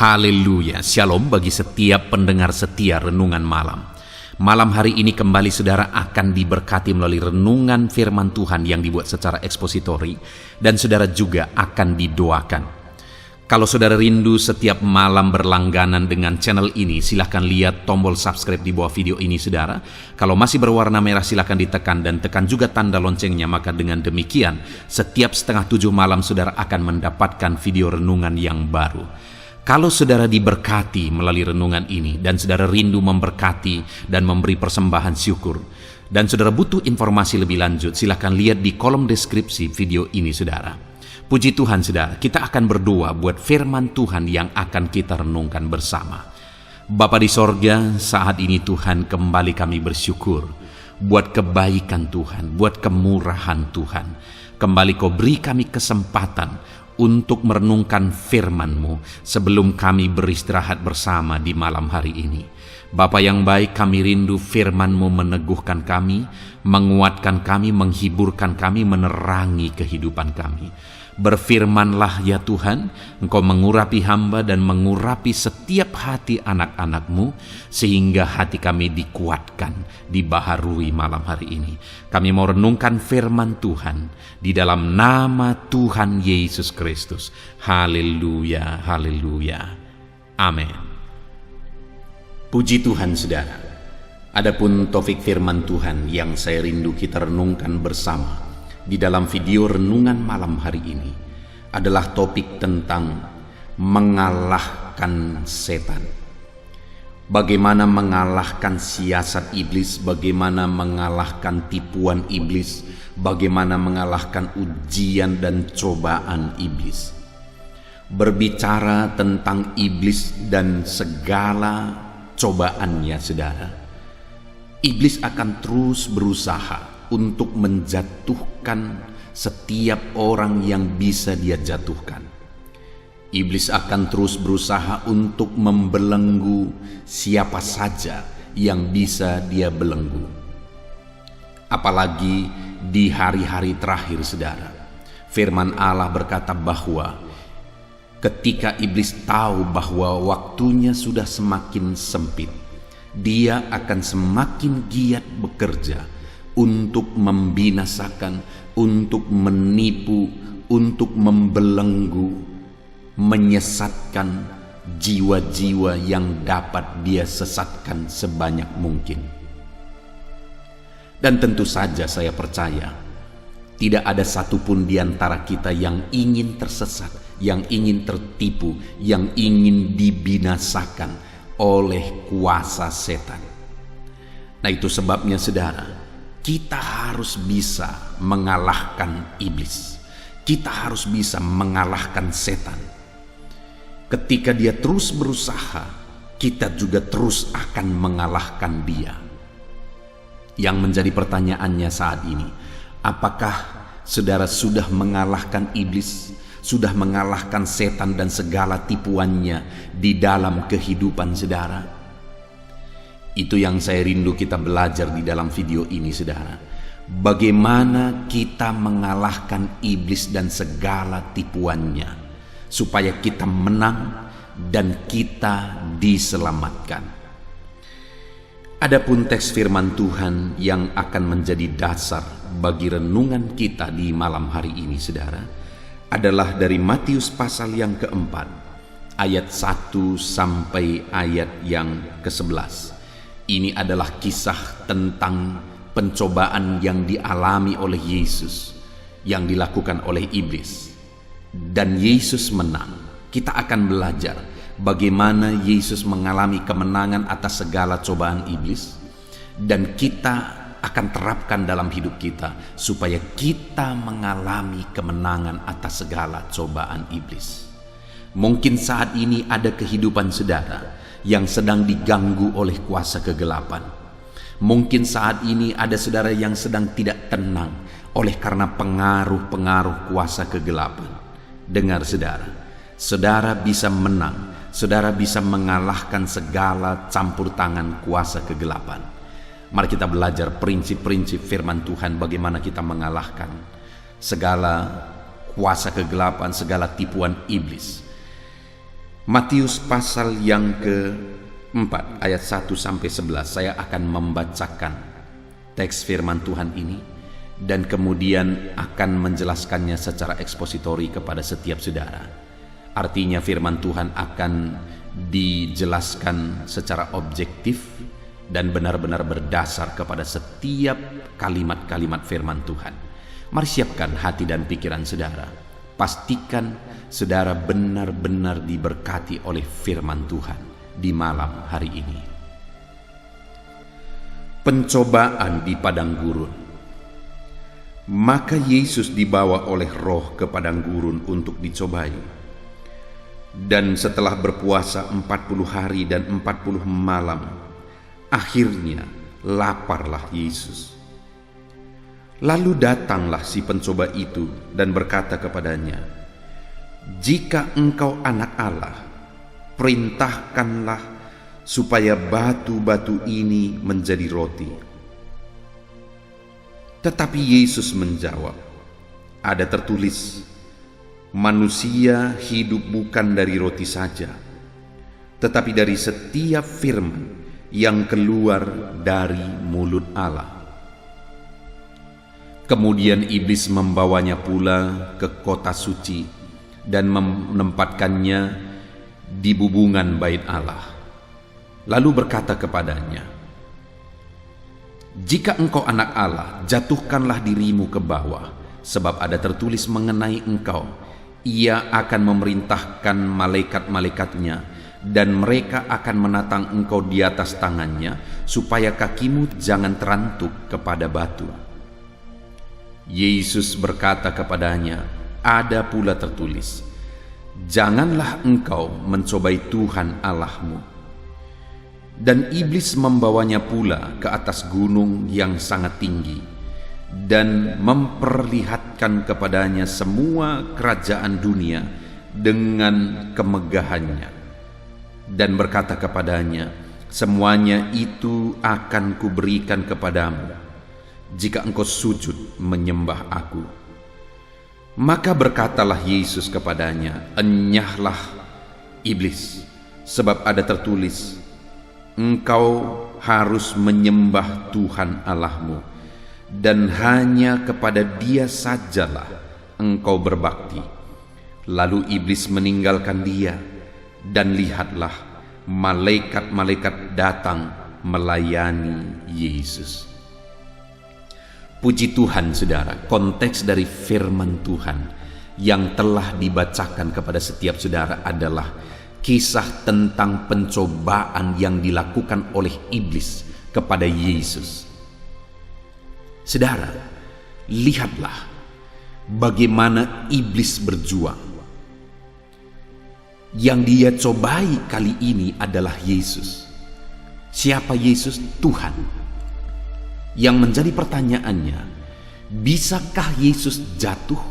Haleluya, shalom bagi setiap pendengar setia Renungan Malam. Malam hari ini kembali saudara akan diberkati melalui renungan firman Tuhan yang dibuat secara ekspositori, dan saudara juga akan didoakan. Kalau saudara rindu setiap malam berlangganan dengan channel ini, silahkan lihat tombol subscribe di bawah video ini saudara. Kalau masih berwarna merah silahkan ditekan dan tekan juga tanda loncengnya, maka dengan demikian setiap 6:30 malam saudara akan mendapatkan video renungan yang baru. Kalau saudara diberkati melalui renungan ini dan saudara rindu memberkati dan memberi persembahan syukur, dan saudara butuh informasi lebih lanjut, silakan lihat di kolom deskripsi video ini saudara. Puji Tuhan saudara, kita akan berdoa buat firman Tuhan yang akan kita renungkan bersama. Bapa di sorga, saat ini Tuhan kembali kami bersyukur buat kebaikan Tuhan, buat kemurahan Tuhan. Kembali Kau beri kami kesempatan untuk merenungkan firman-Mu sebelum kami beristirahat bersama di malam hari ini. Bapa yang baik, kami rindu firman-Mu meneguhkan kami, menguatkan kami, menghiburkan kami, menerangi kehidupan kami. Berfirmanlah ya Tuhan, Engkau mengurapi hamba dan mengurapi setiap hati anak-anak-Mu, sehingga hati kami dikuatkan, dibaharui malam hari ini. Kami mau renungkan firman Tuhan di dalam nama Tuhan Yesus Kristus. Haleluya, haleluya. Amin. Puji Tuhan saudara. Adapun topik firman Tuhan yang saya rindu kita renungkan bersama di dalam video renungan malam hari ini adalah topik tentang mengalahkan setan. Bagaimana mengalahkan siasat iblis, bagaimana mengalahkan tipuan iblis, bagaimana mengalahkan ujian dan cobaan iblis. Berbicara tentang iblis dan segala cobaannya saudara, iblis akan terus berusaha untuk menjatuhkan setiap orang yang bisa dia jatuhkan. Iblis akan terus berusaha untuk membelenggu siapa saja yang bisa dia belenggu. Apalagi di hari-hari terakhir saudara, firman Allah berkata bahwa ketika iblis tahu bahwa waktunya sudah semakin sempit, dia akan semakin giat bekerja untuk membinasakan, untuk menipu, untuk membelenggu, menyesatkan jiwa-jiwa yang dapat dia sesatkan sebanyak mungkin. Dan tentu saja saya percaya tidak ada satupun di antara kita yang ingin tersesat, yang ingin tertipu, yang ingin dibinasakan oleh kuasa setan. Nah itu sebabnya saudara, kita harus bisa mengalahkan iblis. Kita harus bisa mengalahkan setan. Ketika dia terus berusaha, kita juga terus akan mengalahkan dia. Yang menjadi pertanyaannya saat ini, apakah saudara sudah mengalahkan iblis, sudah mengalahkan setan dan segala tipuannya di dalam kehidupan saudara? Itu yang saya rindu kita belajar di dalam video ini saudara. Bagaimana kita mengalahkan iblis dan segala tipuannya, supaya kita menang dan kita diselamatkan. Adapun teks firman Tuhan yang akan menjadi dasar bagi renungan kita di malam hari ini saudara, adalah dari Matius pasal yang keempat, ayat 1 sampai ayat yang ke-11. Ini adalah kisah tentang pencobaan yang dialami oleh Yesus, yang dilakukan oleh iblis. Dan Yesus menang. Kita akan belajar bagaimana Yesus mengalami kemenangan atas segala cobaan iblis. Dan kita akan terapkan dalam hidup kita, supaya kita mengalami kemenangan atas segala cobaan iblis. Mungkin saat ini ada kehidupan saudara yang sedang diganggu oleh kuasa kegelapan. Mungkin saat ini ada saudara yang sedang tidak tenang oleh karena pengaruh-pengaruh kuasa kegelapan. Dengar saudara, saudara bisa menang, saudara bisa mengalahkan segala campur tangan kuasa kegelapan. Mari kita belajar prinsip-prinsip firman Tuhan bagaimana kita mengalahkan segala kuasa kegelapan, segala tipuan iblis. Matius pasal yang ke-4 ayat 1-11. Saya akan membacakan teks firman Tuhan ini dan kemudian akan menjelaskannya secara ekspositori kepada setiap saudara. Artinya firman Tuhan akan dijelaskan secara objektif dan benar-benar berdasar kepada setiap kalimat-kalimat firman Tuhan. Mari siapkan hati dan pikiran saudara. Pastikan saudara benar-benar diberkati oleh firman Tuhan di malam hari ini. Pencobaan di padang gurun. Maka Yesus dibawa oleh Roh ke padang gurun untuk dicobai. Dan setelah berpuasa 40 hari dan 40 malam, akhirnya laparlah Yesus. Lalu datanglah si pencoba itu dan berkata kepadanya, "Jika engkau anak Allah, perintahkanlah supaya batu-batu ini menjadi roti." Tetapi Yesus menjawab, "Ada tertulis, manusia hidup bukan dari roti saja, tetapi dari setiap firman yang keluar dari mulut Allah." Kemudian iblis membawanya pula ke kota suci dan menempatkannya di bubungan bait Allah. Lalu berkata kepadanya, "Jika engkau anak Allah, jatuhkanlah dirimu ke bawah, sebab ada tertulis mengenai engkau, Ia akan memerintahkan malaikat-malaikatnya, dan mereka akan menatang engkau di atas tangannya, supaya kakimu jangan terantuk kepada batu." Yesus berkata kepadanya, "Ada pula tertulis, janganlah engkau mencobai Tuhan Allahmu." Dan iblis membawanya pula ke atas gunung yang sangat tinggi, dan memperlihatkan kepadanya semua kerajaan dunia dengan kemegahannya, dan berkata kepadanya, "Semuanya itu akan kuberikan kepadamu jika engkau sujud menyembah aku." Maka berkatalah Yesus kepadanya, "Enyahlah iblis, sebab ada tertulis, engkau harus menyembah Tuhan Allahmu, dan hanya kepada Dia sajalah engkau berbakti." Lalu iblis meninggalkan dia, dan lihatlah, malaikat-malaikat datang melayani Yesus. Puji Tuhan saudara, konteks dari firman Tuhan yang telah dibacakan kepada setiap saudara adalah kisah tentang pencobaan yang dilakukan oleh iblis kepada Yesus. Saudara, lihatlah bagaimana iblis berjuang. Yang dia cobai kali ini adalah Yesus. Siapa Yesus? Tuhan. Yang menjadi pertanyaannya, bisakah Yesus jatuh?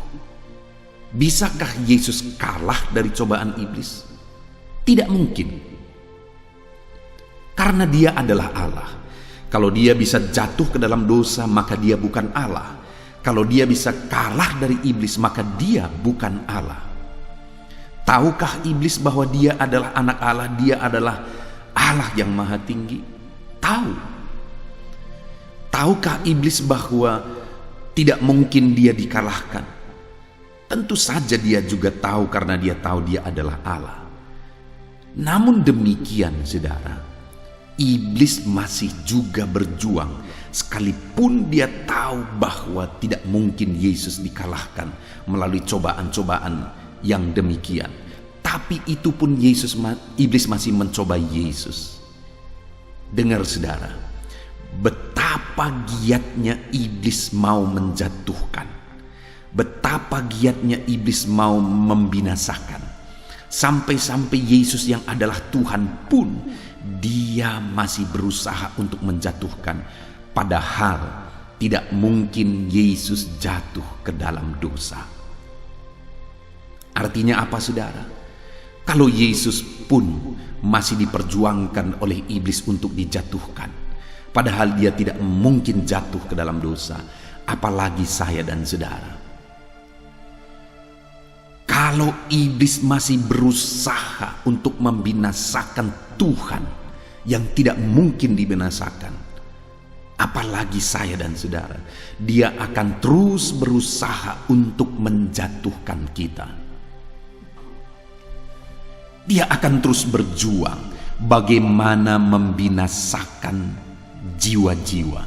Bisakah Yesus kalah dari cobaan iblis? Tidak mungkin. Karena dia adalah Allah. Kalau dia bisa jatuh ke dalam dosa, maka dia bukan Allah. Kalau dia bisa kalah dari iblis, maka dia bukan Allah. Tahukah iblis bahwa dia adalah anak Allah? Dia adalah Allah yang maha tinggi? Tahu. Tahukah iblis bahwa tidak mungkin dia dikalahkan? Tentu saja dia juga tahu, karena dia tahu dia adalah Allah. Namun demikian saudara, iblis masih juga berjuang, sekalipun dia tahu bahwa tidak mungkin Yesus dikalahkan melalui cobaan-cobaan yang demikian. Tapi itu pun iblis masih mencoba Yesus. Dengar saudara, betapa giatnya iblis mau menjatuhkan, betapa giatnya iblis mau membinasakan, sampai-sampai Yesus yang adalah Tuhan pun dia masih berusaha untuk menjatuhkan, padahal tidak mungkin Yesus jatuh ke dalam dosa. Artinya apa saudara? Kalau Yesus pun masih diperjuangkan oleh iblis untuk dijatuhkan, padahal dia tidak mungkin jatuh ke dalam dosa, apalagi saya dan saudara. Kalau iblis masih berusaha untuk membinasakan Tuhan yang tidak mungkin dibinasakan, apalagi saya dan saudara, dia akan terus berusaha untuk menjatuhkan kita. Dia akan terus berjuang bagaimana membinasakan jiwa-jiwa.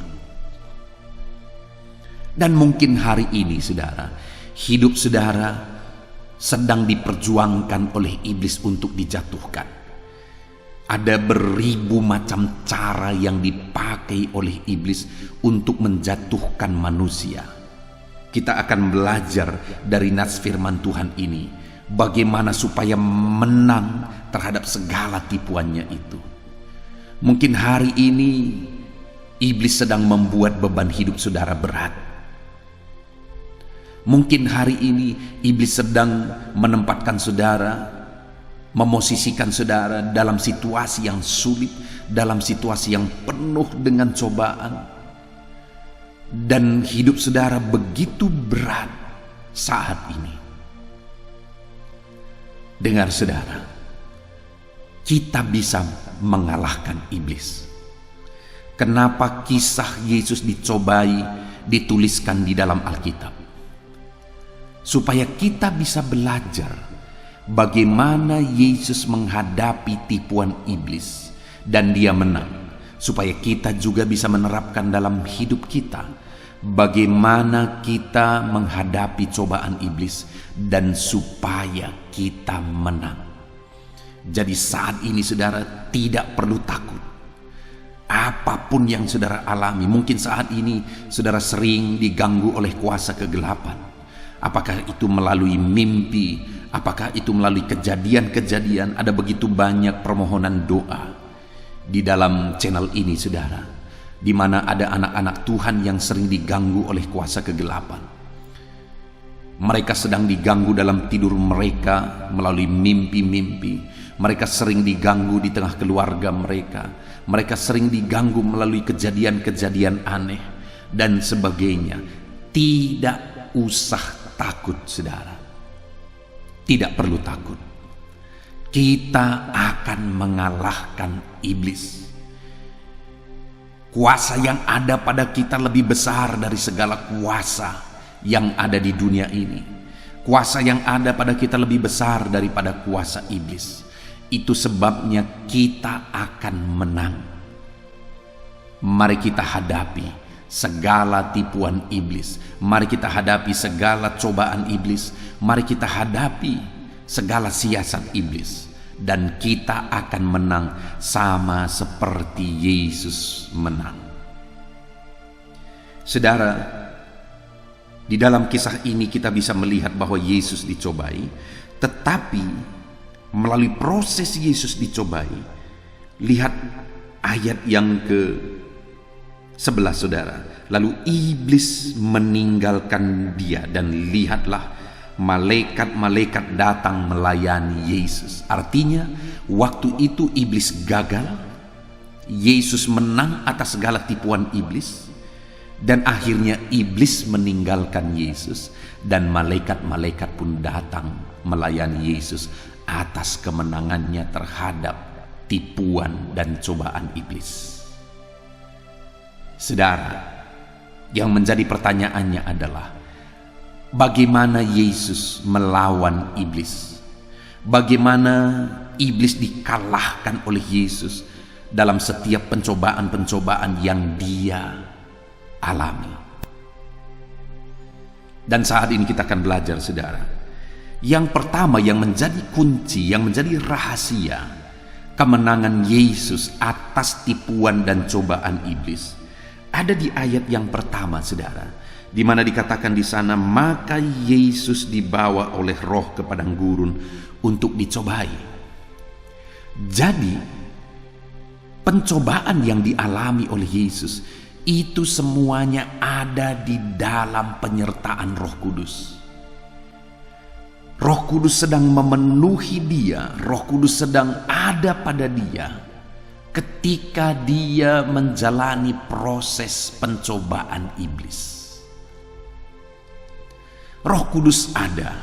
Dan mungkin hari ini saudara, hidup saudara sedang diperjuangkan oleh iblis untuk dijatuhkan. Ada beribu macam cara yang dipakai oleh iblis untuk menjatuhkan manusia. Kita akan belajar dari nas firman Tuhan ini, bagaimana supaya menang terhadap segala tipuannya itu. Mungkin hari ini iblis sedang membuat beban hidup saudara berat. Mungkin hari ini iblis sedang menempatkan saudara, memosisikan saudara dalam situasi yang sulit, dalam situasi yang penuh dengan cobaan. Dan hidup saudara begitu berat saat ini. Dengar saudara, kita bisa mengalahkan iblis. Kenapa kisah Yesus dicobai dituliskan di dalam Alkitab? Supaya kita bisa belajar bagaimana Yesus menghadapi tipuan iblis dan dia menang. Supaya kita juga bisa menerapkan dalam hidup kita bagaimana kita menghadapi cobaan iblis dan supaya kita menang. Jadi saat ini saudara tidak perlu takut. Apapun yang saudara alami, mungkin saat ini saudara sering diganggu oleh kuasa kegelapan. Apakah itu melalui mimpi, apakah itu melalui kejadian-kejadian. Ada begitu banyak permohonan doa di dalam channel ini saudara, di mana ada anak-anak Tuhan yang sering diganggu oleh kuasa kegelapan. Mereka sedang diganggu dalam tidur mereka melalui mimpi-mimpi. Mereka sering diganggu di tengah keluarga mereka. Mereka sering diganggu melalui kejadian-kejadian aneh dan sebagainya. Tidak usah takut saudara. Tidak perlu takut. Kita akan mengalahkan iblis. Kuasa yang ada pada kita lebih besar dari segala kuasa yang ada di dunia ini. Kuasa yang ada pada kita lebih besar daripada kuasa iblis. Itu sebabnya kita akan menang. Mari kita hadapi segala tipuan iblis. Mari kita hadapi segala cobaan iblis. Mari kita hadapi segala siasat iblis. Dan kita akan menang sama seperti Yesus menang. Saudara, di dalam kisah ini kita bisa melihat bahwa Yesus dicobai. Tetapi melalui proses Yesus dicobai, lihat ayat yang ke-11 saudara. Lalu iblis meninggalkan dia dan lihatlah malaikat-malaikat datang melayani Yesus. Artinya waktu itu iblis gagal, Yesus menang atas segala tipuan iblis, dan akhirnya iblis meninggalkan Yesus dan malaikat-malaikat pun datang melayani Yesus atas kemenangannya terhadap tipuan dan cobaan iblis. Saudara, yang menjadi pertanyaannya adalah bagaimana Yesus melawan iblis? Bagaimana iblis dikalahkan oleh Yesus dalam setiap pencobaan-pencobaan yang dia alami? Dan saat ini kita akan belajar saudara. Yang pertama yang menjadi kunci, yang menjadi rahasia kemenangan Yesus atas tipuan dan cobaan iblis ada di ayat yang pertama saudara, di mana dikatakan di sana, maka Yesus dibawa oleh Roh ke padang gurun untuk dicobai. Jadi pencobaan yang dialami oleh Yesus itu semuanya ada di dalam penyertaan Roh Kudus. Roh Kudus sedang memenuhi dia, Roh Kudus sedang ada pada dia ketika dia menjalani proses pencobaan iblis. Roh Kudus ada,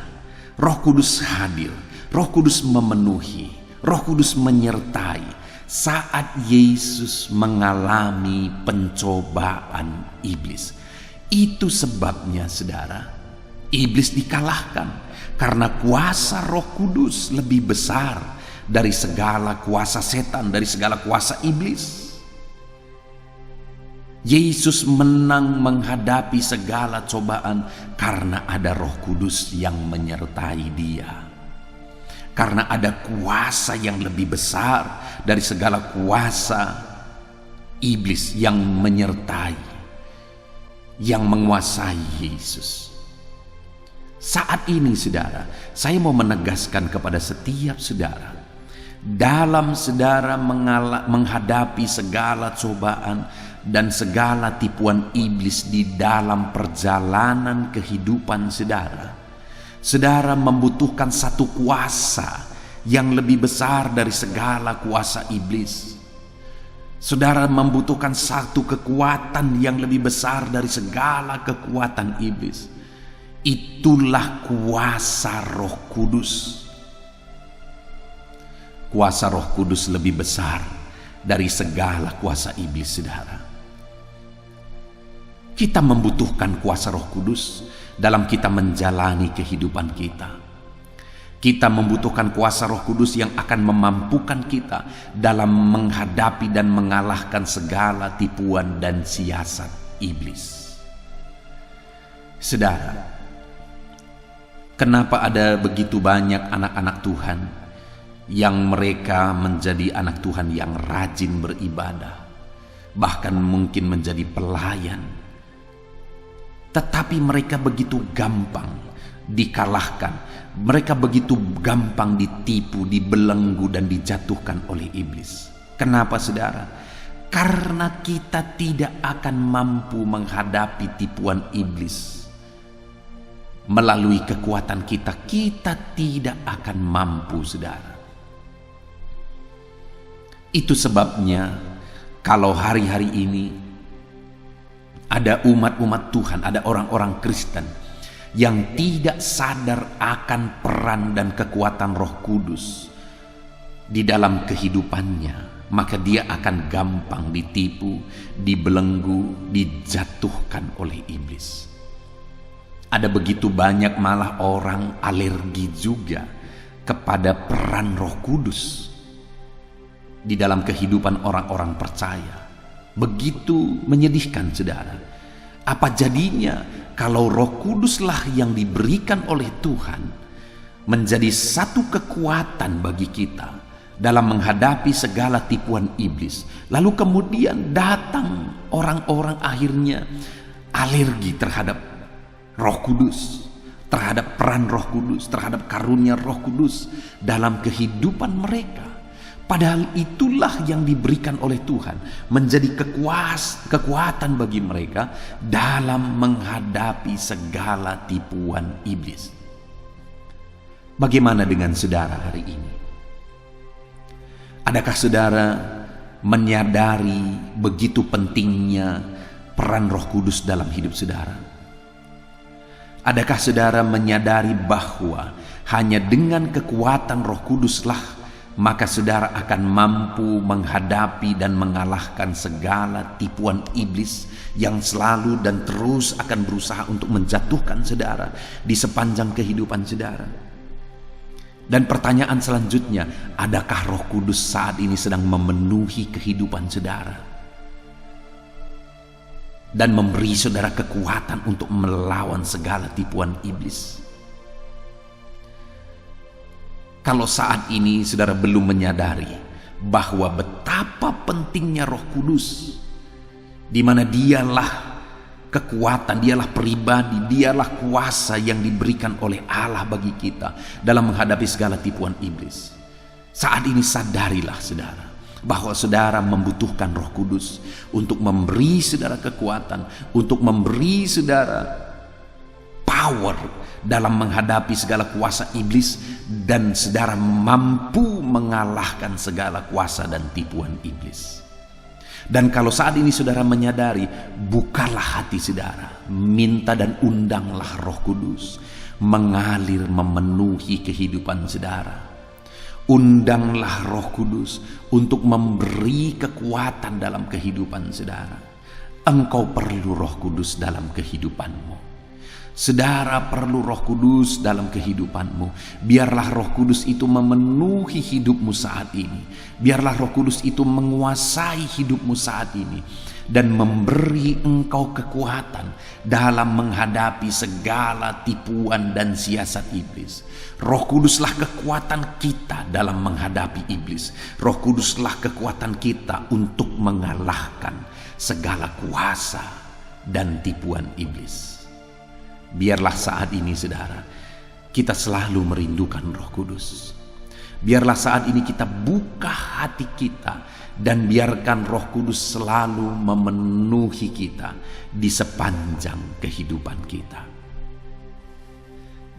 Roh Kudus hadir, Roh Kudus memenuhi, Roh Kudus menyertai saat Yesus mengalami pencobaan iblis. Itu sebabnya saudara, iblis dikalahkan karena kuasa Roh Kudus lebih besar dari segala kuasa setan, dari segala kuasa iblis. Yesus menang menghadapi segala cobaan karena ada Roh Kudus yang menyertai dia. Karena ada kuasa yang lebih besar dari segala kuasa iblis yang menyertai, yang menguasai Yesus. Saat ini saudara, saya mau menegaskan kepada setiap saudara, dalam saudara menghadapi segala cobaan dan segala tipuan iblis di dalam perjalanan kehidupan saudara, saudara membutuhkan satu kuasa yang lebih besar dari segala kuasa iblis. Saudara membutuhkan satu kekuatan yang lebih besar dari segala kekuatan iblis. Itulah kuasa Roh Kudus. Kuasa Roh Kudus lebih besar dari segala kuasa iblis, saudara. Kita membutuhkan kuasa Roh Kudus dalam kita menjalani kehidupan kita. Kita membutuhkan kuasa Roh Kudus yang akan memampukan kita dalam menghadapi dan mengalahkan segala tipuan dan siasat iblis. Saudara, kenapa ada begitu banyak anak-anak Tuhan yang mereka menjadi anak Tuhan yang rajin beribadah, bahkan mungkin menjadi pelayan, tetapi mereka begitu gampang dikalahkan, mereka begitu gampang ditipu, dibelenggu dan dijatuhkan oleh iblis? Kenapa saudara? Karena kita tidak akan mampu menghadapi tipuan iblis melalui kekuatan kita. Kita tidak akan mampu, saudara. Itu sebabnya kalau hari-hari ini ada umat-umat Tuhan, ada orang-orang Kristen yang tidak sadar akan peran dan kekuatan Roh Kudus di dalam kehidupannya, maka dia akan gampang ditipu, dibelenggu, dijatuhkan oleh iblis. Ada begitu banyak malah orang alergi juga kepada peran Roh Kudus di dalam kehidupan orang-orang percaya. Begitu menyedihkan, saudara. Apa jadinya kalau Roh Kuduslah yang diberikan oleh Tuhan menjadi satu kekuatan bagi kita dalam menghadapi segala tipuan iblis, lalu kemudian datang orang-orang akhirnya alergi terhadap Roh Kudus, terhadap peran Roh Kudus, terhadap karunia Roh Kudus dalam kehidupan mereka. Padahal itulah yang diberikan oleh Tuhan menjadi kekuatan bagi mereka dalam menghadapi segala tipuan iblis. Bagaimana dengan saudara hari ini? Adakah saudara menyadari begitu pentingnya peran Roh Kudus dalam hidup saudara? Adakah saudara menyadari bahwa hanya dengan kekuatan Roh Kuduslah maka saudara akan mampu menghadapi dan mengalahkan segala tipuan iblis yang selalu dan terus akan berusaha untuk menjatuhkan saudara di sepanjang kehidupan saudara? Dan pertanyaan selanjutnya, adakah Roh Kudus saat ini sedang memenuhi kehidupan saudara dan memberi saudara kekuatan untuk melawan segala tipuan iblis? Kalau saat ini saudara belum menyadari bahwa betapa pentingnya Roh Kudus, di mana dialah kekuatan, dialah pribadi, dialah kuasa yang diberikan oleh Allah bagi kita dalam menghadapi segala tipuan iblis. Saat ini sadarilah saudara bahwa saudara membutuhkan Roh Kudus untuk memberi saudara kekuatan, untuk memberi saudara power dalam menghadapi segala kuasa iblis, dan saudara mampu mengalahkan segala kuasa dan tipuan iblis. Dan kalau saat ini saudara menyadari, bukalah hati saudara, minta dan undanglah Roh Kudus mengalir memenuhi kehidupan saudara. Undanglah Roh Kudus untuk memberi kekuatan dalam kehidupan saudara. Engkau perlu Roh Kudus dalam kehidupanmu. Saudara perlu Roh Kudus dalam kehidupanmu. Biarlah Roh Kudus itu memenuhi hidupmu saat ini. Biarlah Roh Kudus itu menguasai hidupmu saat ini dan memberi engkau kekuatan dalam menghadapi segala tipuan dan siasat iblis. Roh Kuduslah kekuatan kita dalam menghadapi iblis. Roh Kuduslah kekuatan kita untuk mengalahkan segala kuasa dan tipuan iblis. Biarlah saat ini saudara, kita selalu merindukan Roh Kudus. Biarlah saat ini kita buka hati kita dan biarkan Roh Kudus selalu memenuhi kita di sepanjang kehidupan kita.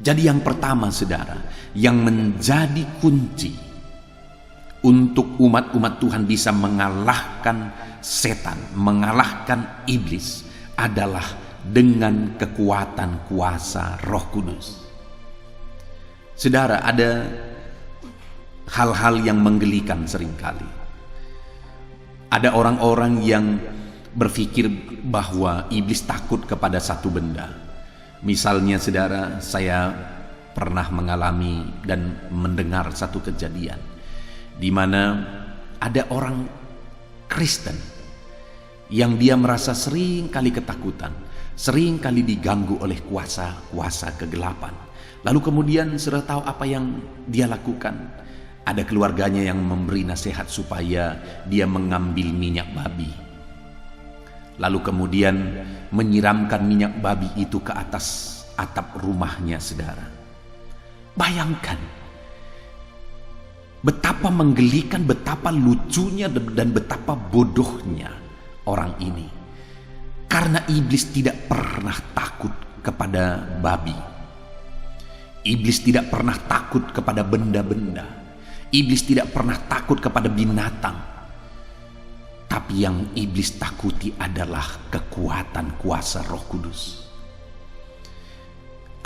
Jadi yang pertama saudara, yang menjadi kunci untuk umat-umat Tuhan bisa mengalahkan setan, mengalahkan iblis adalah dengan kekuatan kuasa Roh Kudus. Saudara, ada hal-hal yang menggelikan seringkali. Ada orang-orang yang berpikir bahwa iblis takut kepada satu benda. Misalnya saudara, saya pernah mengalami dan mendengar satu kejadian di mana ada orang Kristen yang dia merasa sering kali ketakutan, sering kali diganggu oleh kuasa-kuasa kegelapan. Lalu kemudian sudah tahu apa yang dia lakukan. Ada keluarganya yang memberi nasihat supaya dia mengambil minyak babi. Lalu kemudian menyiramkan minyak babi itu ke atas atap rumahnya saudara. Bayangkan betapa menggelikan, betapa lucunya dan betapa bodohnya orang ini. Karena iblis tidak pernah takut kepada babi. Iblis tidak pernah takut kepada benda-benda. Iblis tidak pernah takut kepada binatang. Tapi yang iblis takuti adalah kekuatan kuasa Roh Kudus.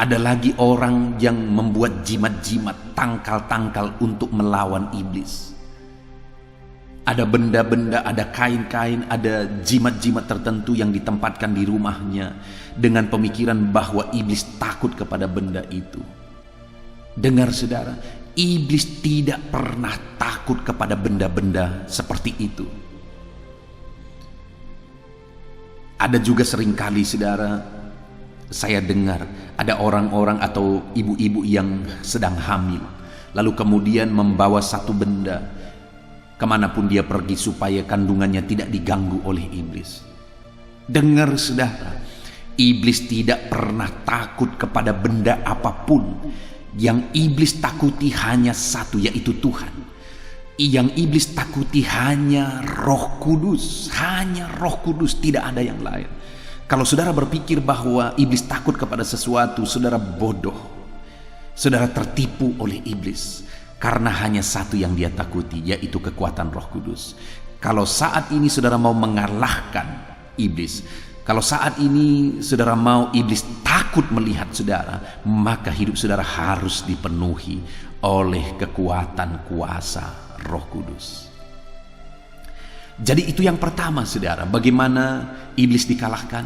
Ada lagi orang yang membuat jimat-jimat, tangkal-tangkal untuk melawan iblis. Ada benda-benda, ada kain-kain, ada jimat-jimat tertentu yang ditempatkan di rumahnya dengan pemikiran bahwa iblis takut kepada benda itu. Dengar saudara, iblis tidak pernah takut kepada benda-benda seperti itu. Ada juga seringkali saudara, saya dengar ada orang-orang atau ibu-ibu yang sedang hamil, lalu kemudian membawa satu benda kemanapun dia pergi supaya kandungannya tidak diganggu oleh iblis. Dengar saudara, iblis tidak pernah takut kepada benda apapun. Yang iblis takuti hanya satu, yaitu Tuhan. Yang iblis takuti hanya Roh Kudus. Hanya Roh Kudus, tidak ada yang lain. Kalau saudara berpikir bahwa iblis takut kepada sesuatu, saudara bodoh. Saudara tertipu oleh iblis. Karena hanya satu yang dia takuti, yaitu kekuatan Roh Kudus. Kalau saat ini saudara mau mengalahkan iblis, kalau saat ini saudara mau iblis takut melihat saudara, maka hidup saudara harus dipenuhi oleh kekuatan kuasa Roh Kudus. Jadi itu yang pertama saudara, bagaimana iblis dikalahkan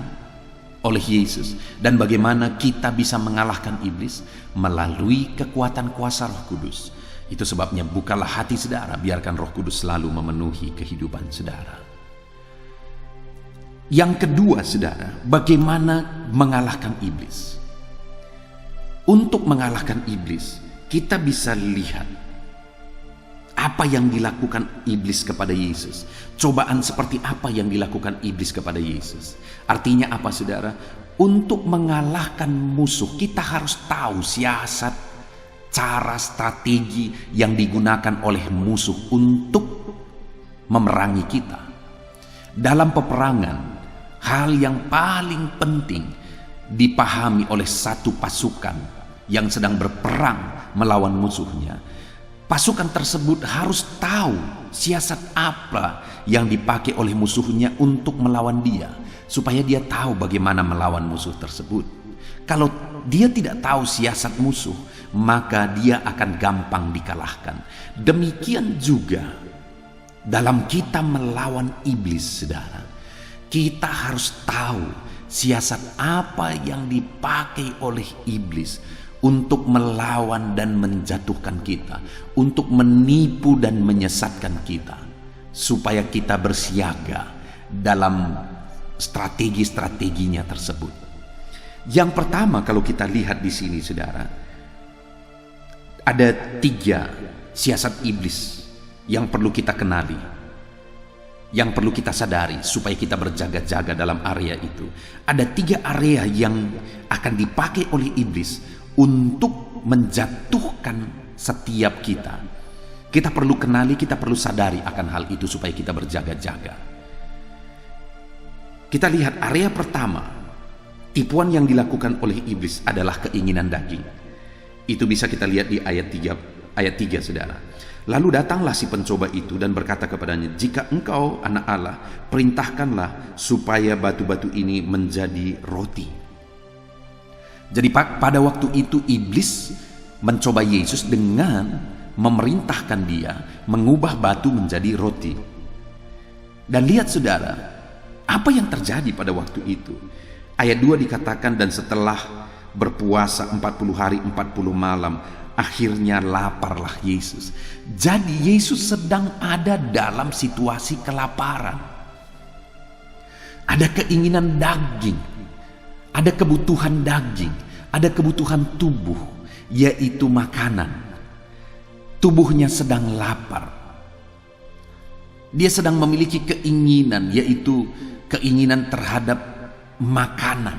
oleh Yesus dan bagaimana kita bisa mengalahkan iblis melalui kekuatan kuasa Roh Kudus. Itu sebabnya bukalah hati saudara, biarkan Roh Kudus selalu memenuhi kehidupan saudara. Yang kedua saudara, bagaimana mengalahkan iblis? Untuk mengalahkan iblis, kita bisa lihat apa yang dilakukan iblis kepada Yesus. Cobaan seperti apa yang dilakukan iblis kepada Yesus. Artinya apa saudara? Untuk mengalahkan musuh, kita harus tahu siasat, cara, strategi yang digunakan oleh musuh untuk memerangi kita. Dalam peperangan, hal yang paling penting dipahami oleh satu pasukan yang sedang berperang melawan musuhnya. Pasukan tersebut harus tahu siasat apa yang dipakai oleh musuhnya untuk melawan dia, supaya dia tahu bagaimana melawan musuh tersebut. Kalau dia tidak tahu siasat musuh, maka dia akan gampang dikalahkan. Demikian juga dalam kita melawan iblis, saudara. Kita harus tahu siasat apa yang dipakai oleh iblis untuk melawan dan menjatuhkan kita, untuk menipu dan menyesatkan kita, supaya kita bersiaga dalam strategi-strateginya tersebut. Yang pertama, kalau kita lihat di sini, saudara, ada 3 siasat iblis yang perlu kita kenali, yang perlu kita sadari supaya kita berjaga-jaga dalam area itu. Ada 3 area yang akan dipakai oleh iblis untuk menjatuhkan setiap kita. Kita perlu kenali, kita perlu sadari akan hal itu supaya kita berjaga-jaga. Kita lihat area pertama, tipuan yang dilakukan oleh iblis adalah keinginan daging. Itu bisa kita lihat di ayat 3, saudara. Lalu datanglah si pencoba itu dan berkata kepadanya, "Jika engkau anak Allah, perintahkanlah supaya batu-batu ini menjadi roti." Jadi pada waktu itu iblis mencoba Yesus dengan memerintahkan dia mengubah batu menjadi roti. Dan lihat, saudara, apa yang terjadi pada waktu itu. Ayat 2 dikatakan, dan setelah berpuasa 40 hari 40 malam, akhirnya laparlah Yesus. Jadi Yesus sedang ada dalam situasi kelaparan. Ada keinginan daging, ada kebutuhan daging, ada kebutuhan tubuh, yaitu makanan. Tubuhnya sedang lapar. Dia sedang memiliki keinginan, yaitu keinginan terhadap makanan,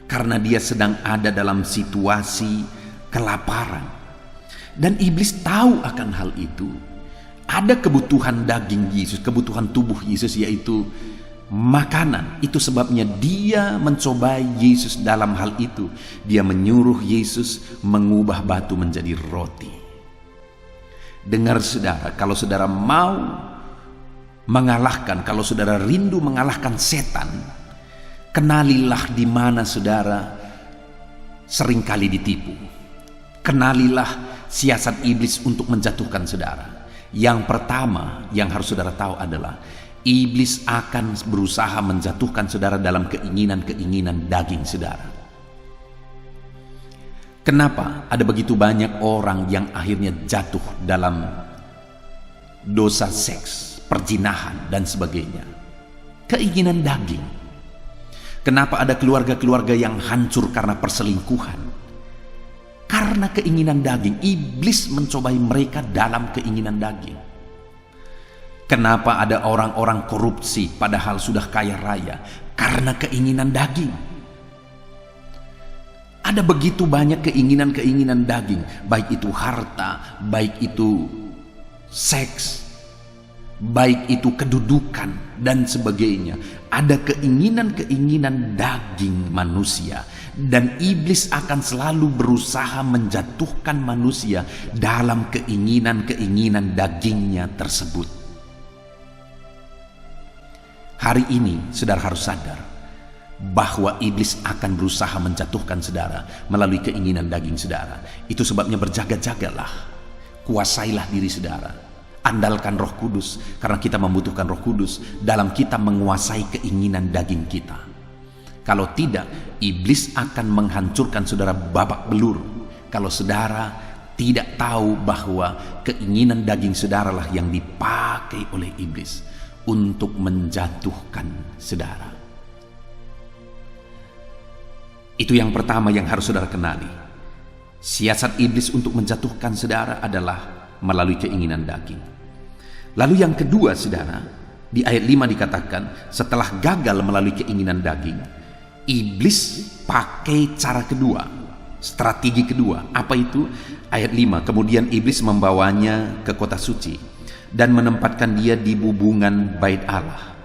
karena dia sedang ada dalam situasi kelaparan. Dan iblis tahu akan hal itu. Ada kebutuhan daging Yesus, kebutuhan tubuh Yesus, yaitu makanan. Itu sebabnya dia mencobai Yesus dalam hal itu. Dia menyuruh Yesus mengubah batu menjadi roti. Dengar, saudara, kalau saudara mau mengalahkan, kalau saudara rindu mengalahkan setan, kenalilah di mana saudara seringkali ditipu. Kenalilah siasat iblis untuk menjatuhkan saudara. Yang pertama yang harus saudara tahu adalah iblis akan berusaha menjatuhkan saudara dalam keinginan-keinginan daging saudara. Kenapa ada begitu banyak orang yang akhirnya jatuh dalam dosa seks, perzinahan, dan sebagainya? Keinginan daging. Kenapa ada keluarga-keluarga yang hancur karena perselingkuhan? Karena keinginan daging. Iblis mencobai mereka dalam keinginan daging. Kenapa ada orang-orang korupsi padahal sudah kaya raya? Karena keinginan daging. Ada begitu banyak keinginan-keinginan daging, baik itu harta, baik itu seks, baik itu kedudukan, dan sebagainya. Ada keinginan-keinginan daging manusia, dan iblis akan selalu berusaha menjatuhkan manusia dalam keinginan-keinginan dagingnya tersebut. Hari ini saudara harus sadar bahwa iblis akan berusaha menjatuhkan saudara melalui keinginan daging saudara. Itu sebabnya berjaga-jagalah, kuasailah diri saudara, andalkan Roh Kudus, karena kita membutuhkan Roh Kudus dalam kita menguasai keinginan daging kita. Kalau tidak, iblis akan menghancurkan saudara babak belur. Kalau saudara tidak tahu bahwa keinginan daging saudara lah yang dipakai oleh iblis untuk menjatuhkan saudara. Itu yang pertama yang harus saudara kenali. Siasat iblis untuk menjatuhkan saudara adalah melalui keinginan daging. Lalu yang kedua, saudara, di ayat 5 dikatakan, setelah gagal melalui keinginan daging, iblis pakai cara kedua, strategi kedua. Apa itu? Ayat 5, kemudian iblis membawanya ke kota suci dan menempatkan dia di bubungan bait Allah.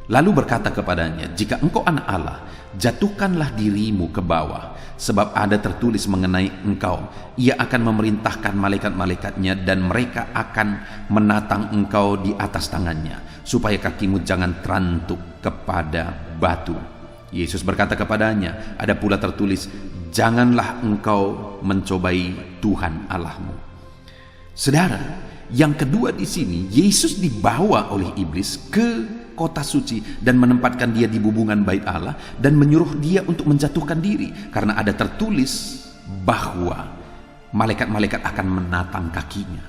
Lalu berkata kepadanya, jika engkau anak Allah, jatuhkanlah dirimu ke bawah, sebab ada tertulis mengenai engkau, ia akan memerintahkan malaikat-malaikatnya dan mereka akan menatang engkau di atas tangannya, supaya kakimu jangan terantuk kepada batu. Yesus berkata kepadanya, ada pula tertulis, janganlah engkau mencobai Tuhan Allahmu. Saudara, yang kedua di sini, Yesus dibawa oleh iblis ke kota suci dan menempatkan dia di bubungan bait Allah dan menyuruh dia untuk menjatuhkan diri, karena ada tertulis bahwa malaikat-malaikat akan menatang kakinya.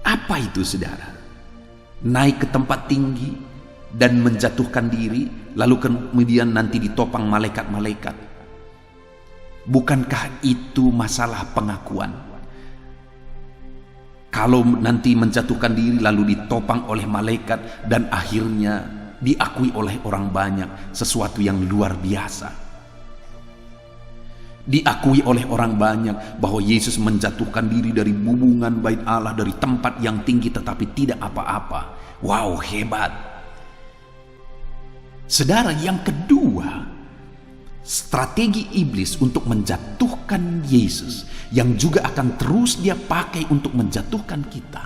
Apa itu, saudara? Naik ke tempat tinggi dan menjatuhkan diri, lalu kemudian nanti ditopang malaikat-malaikat. Bukankah itu masalah pengakuan? Kalau nanti menjatuhkan diri lalu ditopang oleh malaikat dan akhirnya diakui oleh orang banyak, sesuatu yang luar biasa. Diakui oleh orang banyak bahwa Yesus menjatuhkan diri dari bubungan bait Allah, dari tempat yang tinggi tetapi tidak apa-apa. Wow, hebat. Saudara, yang kedua, strategi iblis untuk menjatuhkan Yesus yang juga akan terus dia pakai untuk menjatuhkan kita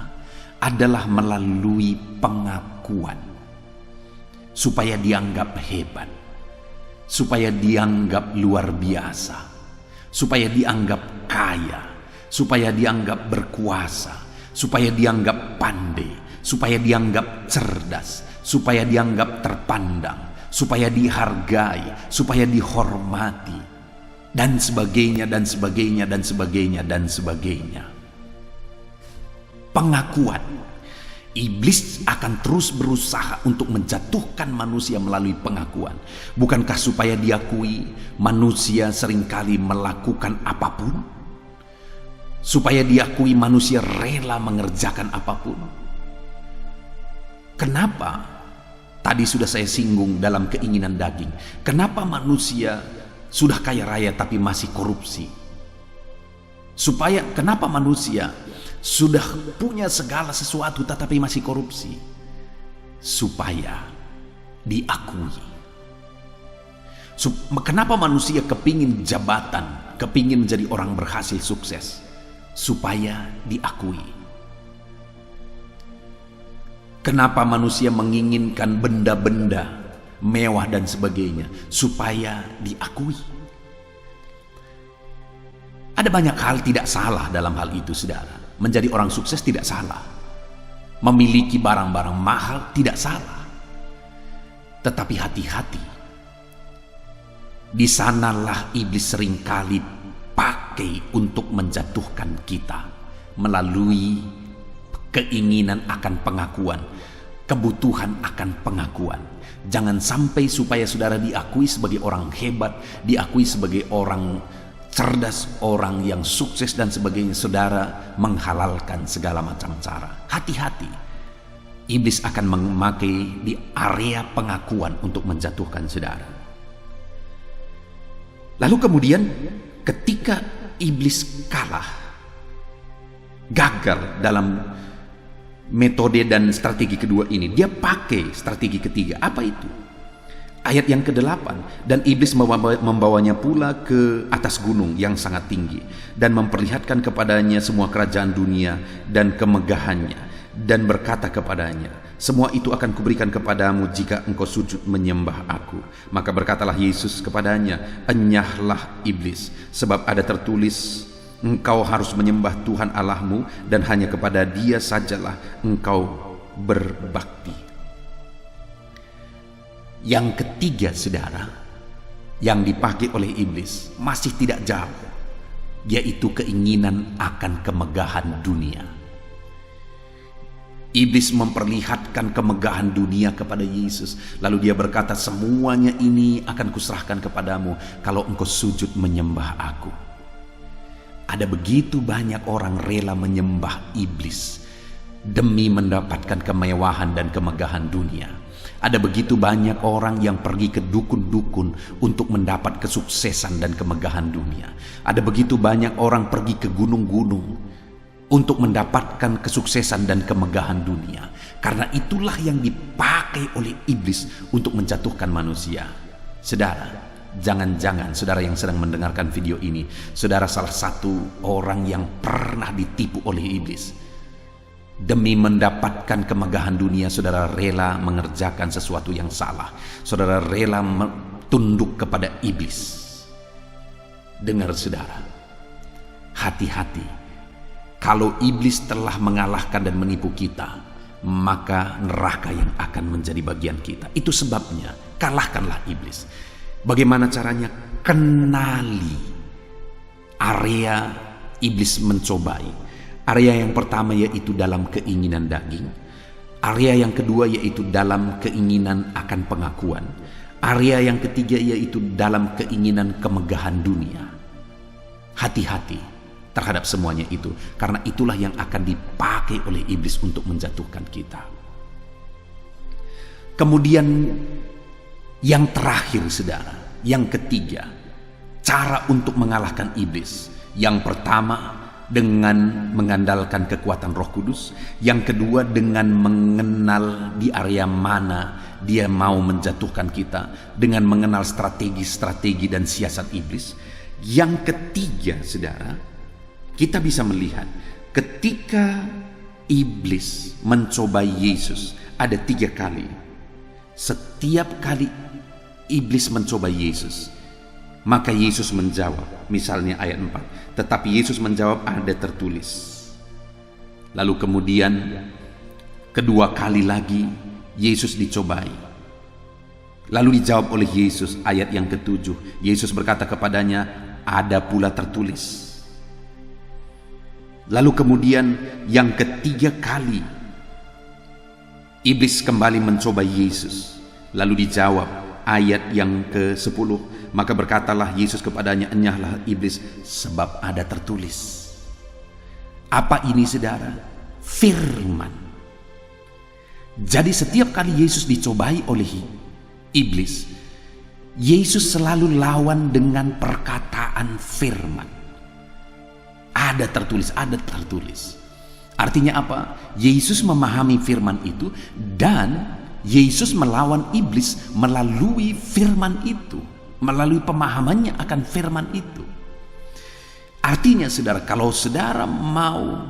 adalah melalui pengakuan, supaya dianggap hebat, supaya dianggap luar biasa, supaya dianggap kaya, supaya dianggap berkuasa, supaya dianggap pandai, supaya dianggap cerdas, supaya dianggap terpandang, supaya dihargai, supaya dihormati, dan sebagainya, dan sebagainya, dan sebagainya, dan sebagainya. Pengakuan. Iblis akan terus berusaha untuk menjatuhkan manusia melalui pengakuan. Bukankah supaya diakui, manusia seringkali melakukan apapun? Supaya diakui, manusia rela mengerjakan apapun. Kenapa? Tadi sudah saya singgung dalam keinginan daging. Kenapa manusia sudah kaya raya tapi masih korupsi? Kenapa manusia sudah punya segala sesuatu tetapi masih korupsi? Supaya diakui. Kenapa manusia kepingin jabatan, kepingin menjadi orang berhasil sukses? Supaya diakui. Kenapa manusia menginginkan benda-benda mewah dan sebagainya? Supaya diakui. Ada banyak hal tidak salah dalam hal itu, saudara. Menjadi orang sukses tidak salah. Memiliki barang-barang mahal tidak salah. Tetapi hati-hati. Di sanalah iblis seringkali pakai untuk menjatuhkan kita melalui keinginan akan pengakuan, kebutuhan akan pengakuan. Jangan sampai supaya saudara diakui sebagai orang hebat, diakui sebagai orang cerdas, orang yang sukses dan sebagainya, saudara menghalalkan segala macam cara. Hati-hati. Iblis akan memakai di area pengakuan untuk menjatuhkan saudara. Lalu kemudian ketika iblis kalah, gagal dalam metode dan strategi kedua ini, dia pakai strategi ketiga. Apa itu? Ayat yang ke-8, dan iblis membawanya pula ke atas gunung yang sangat tinggi dan memperlihatkan kepadanya semua kerajaan dunia dan kemegahannya, dan berkata kepadanya, semua itu akan kuberikan kepadamu jika engkau sujud menyembah aku. Maka berkatalah Yesus kepadanya, enyahlah iblis, sebab ada tertulis, engkau harus menyembah Tuhan Allahmu dan hanya kepada Dia sajalah engkau berbakti. Yang ketiga, saudara, yang dipakai oleh iblis masih tidak jauh, yaitu keinginan akan kemegahan dunia. Iblis memperlihatkan kemegahan dunia kepada Yesus, lalu dia berkata, semuanya ini akan kuserahkan kepadamu kalau engkau sujud menyembah aku. Ada begitu banyak orang rela menyembah iblis demi mendapatkan kemewahan dan kemegahan dunia. Ada begitu banyak orang yang pergi ke dukun-dukun untuk mendapat kesuksesan dan kemegahan dunia. Ada begitu banyak orang pergi ke gunung-gunung untuk mendapatkan kesuksesan dan kemegahan dunia. Karena itulah yang dipakai oleh iblis untuk menjatuhkan manusia. Saudara, jangan-jangan saudara yang sedang mendengarkan video ini, saudara salah satu orang yang pernah ditipu oleh iblis. Demi mendapatkan kemegahan dunia, saudara rela mengerjakan sesuatu yang salah. Saudara rela tunduk kepada iblis. Dengar saudara, hati-hati. Kalau iblis telah mengalahkan dan menipu kita, maka neraka yang akan menjadi bagian kita. Itu sebabnya kalahkanlah iblis. Bagaimana caranya? Kenali area iblis mencobai. Area yang pertama yaitu dalam keinginan daging. Area yang kedua yaitu dalam keinginan akan pengakuan. Area yang ketiga yaitu dalam keinginan kemegahan dunia. Hati-hati terhadap semuanya itu, karena itulah yang akan dipakai oleh iblis untuk menjatuhkan kita. Kemudian yang terakhir saudara, yang ketiga, cara untuk mengalahkan iblis. Yang pertama dengan mengandalkan kekuatan Roh Kudus, yang kedua dengan mengenal di area mana dia mau menjatuhkan kita, dengan mengenal strategi-strategi dan siasat iblis. Yang ketiga saudara, kita bisa melihat ketika iblis mencobai Yesus ada 3 kali. Setiap kali iblis mencobai Yesus, maka Yesus menjawab. Misalnya ayat 4, tetapi Yesus menjawab, ada tertulis. Lalu kemudian kedua kali lagi Yesus dicobai, lalu dijawab oleh Yesus. Ayat yang ke-7, Yesus berkata kepadanya, ada pula tertulis. Lalu kemudian yang ketiga kali iblis kembali mencoba Yesus, lalu dijawab. Ayat yang ke-10, maka berkatalah Yesus kepadanya, enyahlah iblis, sebab ada tertulis. Apa ini saudara? Firman. Jadi setiap kali Yesus dicobai oleh iblis, Yesus selalu lawan dengan perkataan firman. Ada tertulis, ada tertulis. Artinya apa? Yesus memahami firman itu dan Yesus melawan iblis melalui firman itu, melalui pemahamannya akan firman itu. Artinya saudara, kalau saudara mau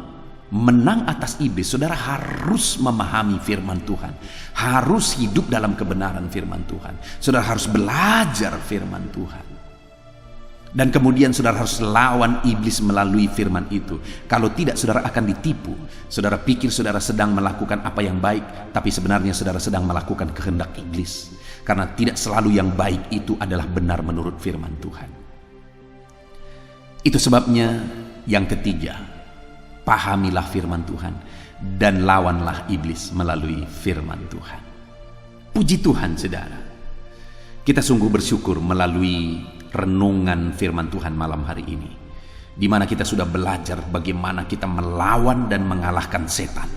menang atas iblis, saudara harus memahami firman Tuhan, harus hidup dalam kebenaran firman Tuhan, saudara harus belajar firman Tuhan. Dan kemudian saudara harus lawan iblis melalui firman itu. Kalau tidak, saudara akan ditipu. Saudara pikir saudara sedang melakukan apa yang baik, tapi sebenarnya saudara sedang melakukan kehendak iblis. Karena tidak selalu yang baik itu adalah benar menurut firman Tuhan. Itu sebabnya yang ketiga, pahamilah firman Tuhan dan lawanlah iblis melalui firman Tuhan. Puji Tuhan saudara, kita sungguh bersyukur melalui renungan firman Tuhan malam hari ini, di mana kita sudah belajar bagaimana kita melawan dan mengalahkan setan.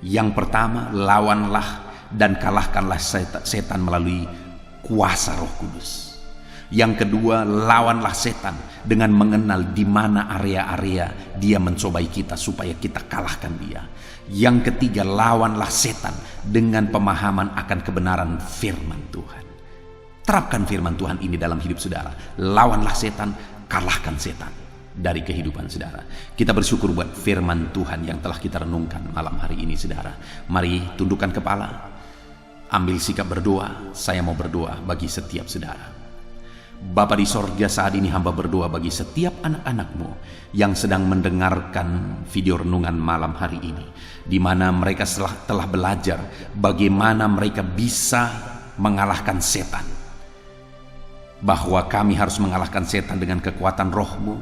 Yang pertama, lawanlah dan kalahkanlah setan melalui kuasa Roh Kudus. Yang kedua, lawanlah setan dengan mengenal di mana area-area dia mencobai kita supaya kita kalahkan dia. Yang ketiga, lawanlah setan dengan pemahaman akan kebenaran firman Tuhan. Terapkan firman Tuhan ini dalam hidup saudara. Lawanlah setan, kalahkan setan dari kehidupan saudara. Kita bersyukur buat firman Tuhan yang telah kita renungkan malam hari ini saudara. Mari tundukkan kepala, ambil sikap berdoa. Saya mau berdoa bagi setiap saudara. Bapa di sorga, saat ini hamba berdoa bagi setiap anak-anakmu yang sedang mendengarkan video renungan malam hari ini, di mana mereka telah belajar bagaimana mereka bisa mengalahkan setan. Bahwa kami harus mengalahkan setan dengan kekuatan Roh-Mu,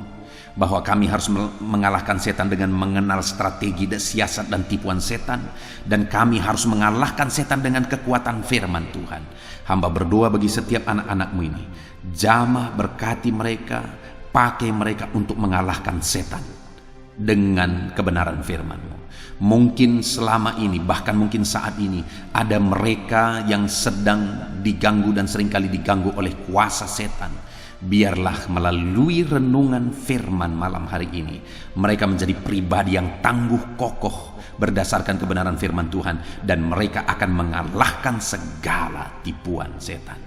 bahwa kami harus mengalahkan setan dengan mengenal strategi dan siasat dan tipuan setan, dan kami harus mengalahkan setan dengan kekuatan firman Tuhan. Hamba berdoa bagi setiap anak-anak-Mu ini, jamah berkati mereka, pakai mereka untuk mengalahkan setan dengan kebenaran firman-Mu. Mungkin selama ini, bahkan mungkin saat ini, ada mereka yang sedang diganggu dan seringkali diganggu oleh kuasa setan. Biarlah melalui renungan firman malam hari ini, mereka menjadi pribadi yang tangguh kokoh berdasarkan kebenaran firman Tuhan, dan mereka akan mengalahkan segala tipuan setan.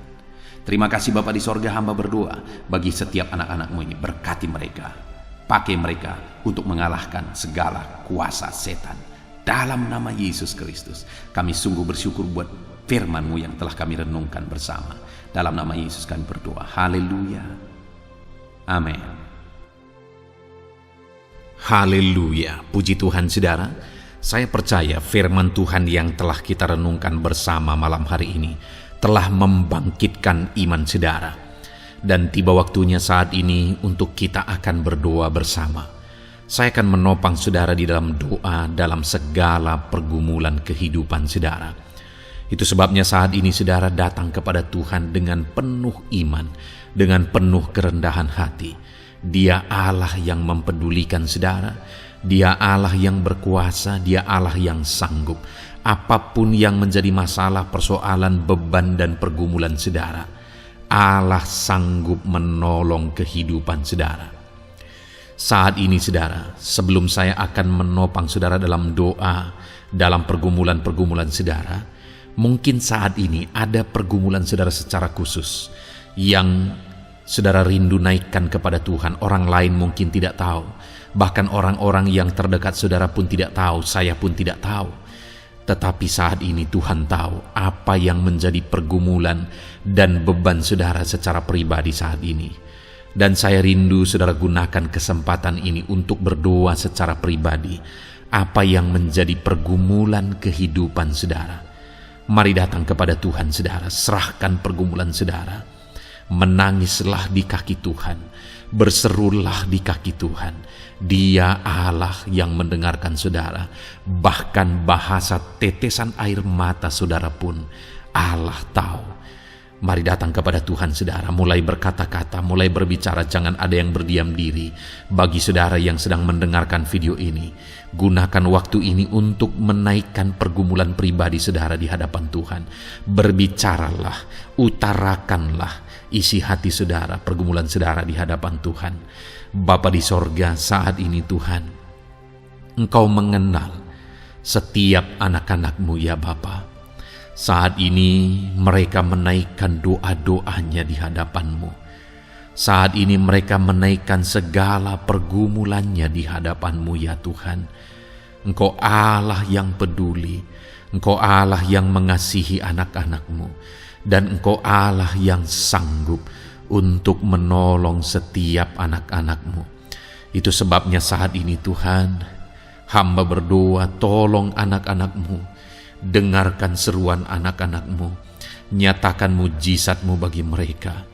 Terima kasih Bapa di sorga, hamba berdoa bagi setiap anak-anak-Mu ini, berkati mereka, pakai mereka untuk mengalahkan segala kuasa setan. Dalam nama Yesus Kristus, kami sungguh bersyukur buat firman-Mu yang telah kami renungkan bersama. Dalam nama Yesus kami berdoa. Haleluya. Amin. Haleluya. Puji Tuhan saudara. Saya percaya firman Tuhan yang telah kita renungkan bersama malam hari ini telah membangkitkan iman saudara. Dan tiba waktunya saat ini untuk kita akan berdoa bersama. Saya akan menopang saudara di dalam doa dalam segala pergumulan kehidupan saudara. Itu sebabnya saat ini saudara datang kepada Tuhan dengan penuh iman, dengan penuh kerendahan hati. Dia Allah yang mempedulikan saudara, Dia Allah yang berkuasa, Dia Allah yang sanggup. Apapun yang menjadi masalah, persoalan, beban dan pergumulan saudara, Allah sanggup menolong kehidupan saudara. Saat ini saudara, sebelum saya akan menopang saudara dalam doa, dalam pergumulan-pergumulan saudara, mungkin saat ini ada pergumulan saudara secara khusus yang saudara rindu naikkan kepada Tuhan. Orang lain mungkin tidak tahu, bahkan orang-orang yang terdekat saudara pun tidak tahu, saya pun tidak tahu. Tetapi saat ini Tuhan tahu apa yang menjadi pergumulan dan beban saudara secara pribadi saat ini. Dan saya rindu saudara gunakan kesempatan ini untuk berdoa secara pribadi. Apa yang menjadi pergumulan kehidupan saudara. Mari datang kepada Tuhan saudara, serahkan pergumulan saudara. Menangislah di kaki Tuhan, berserulah di kaki Tuhan. Dia Allah yang mendengarkan saudara. Bahkan bahasa tetesan air mata saudara pun Allah tahu. Mari datang kepada Tuhan saudara, mulai berkata-kata, mulai berbicara, jangan ada yang berdiam diri. Bagi saudara yang sedang mendengarkan video ini, gunakan waktu ini untuk menaikkan pergumulan pribadi saudara di hadapan Tuhan. Berbicaralah, utarakanlah isi hati saudara, pergumulan saudara di hadapan Tuhan. Bapa di sorga, saat ini Tuhan, Engkau mengenal setiap anak-anak-Mu ya Bapa. Saat ini mereka menaikkan doa-doanya di hadapan-Mu. Saat ini mereka menaikkan segala pergumulannya di hadapan-Mu ya Tuhan. Engkau Allah yang peduli, Engkau Allah yang mengasihi anak-anak-Mu, dan Engkau Allah yang sanggup untuk menolong setiap anak-anak-Mu. Itu sebabnya saat ini Tuhan, hamba berdoa, tolong anak-anak-Mu, dengarkan seruan anak-anak-Mu, nyatakan mujizat-Mu bagi mereka.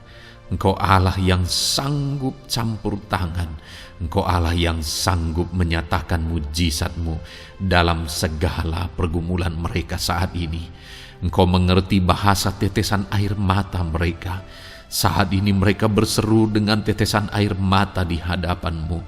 Engkau Allah yang sanggup campur tangan, Engkau Allah yang sanggup menyatakan mujizat-Mu dalam segala pergumulan mereka saat ini. Engkau mengerti bahasa tetesan air mata mereka. Saat ini mereka berseru dengan tetesan air mata di hadapan-Mu.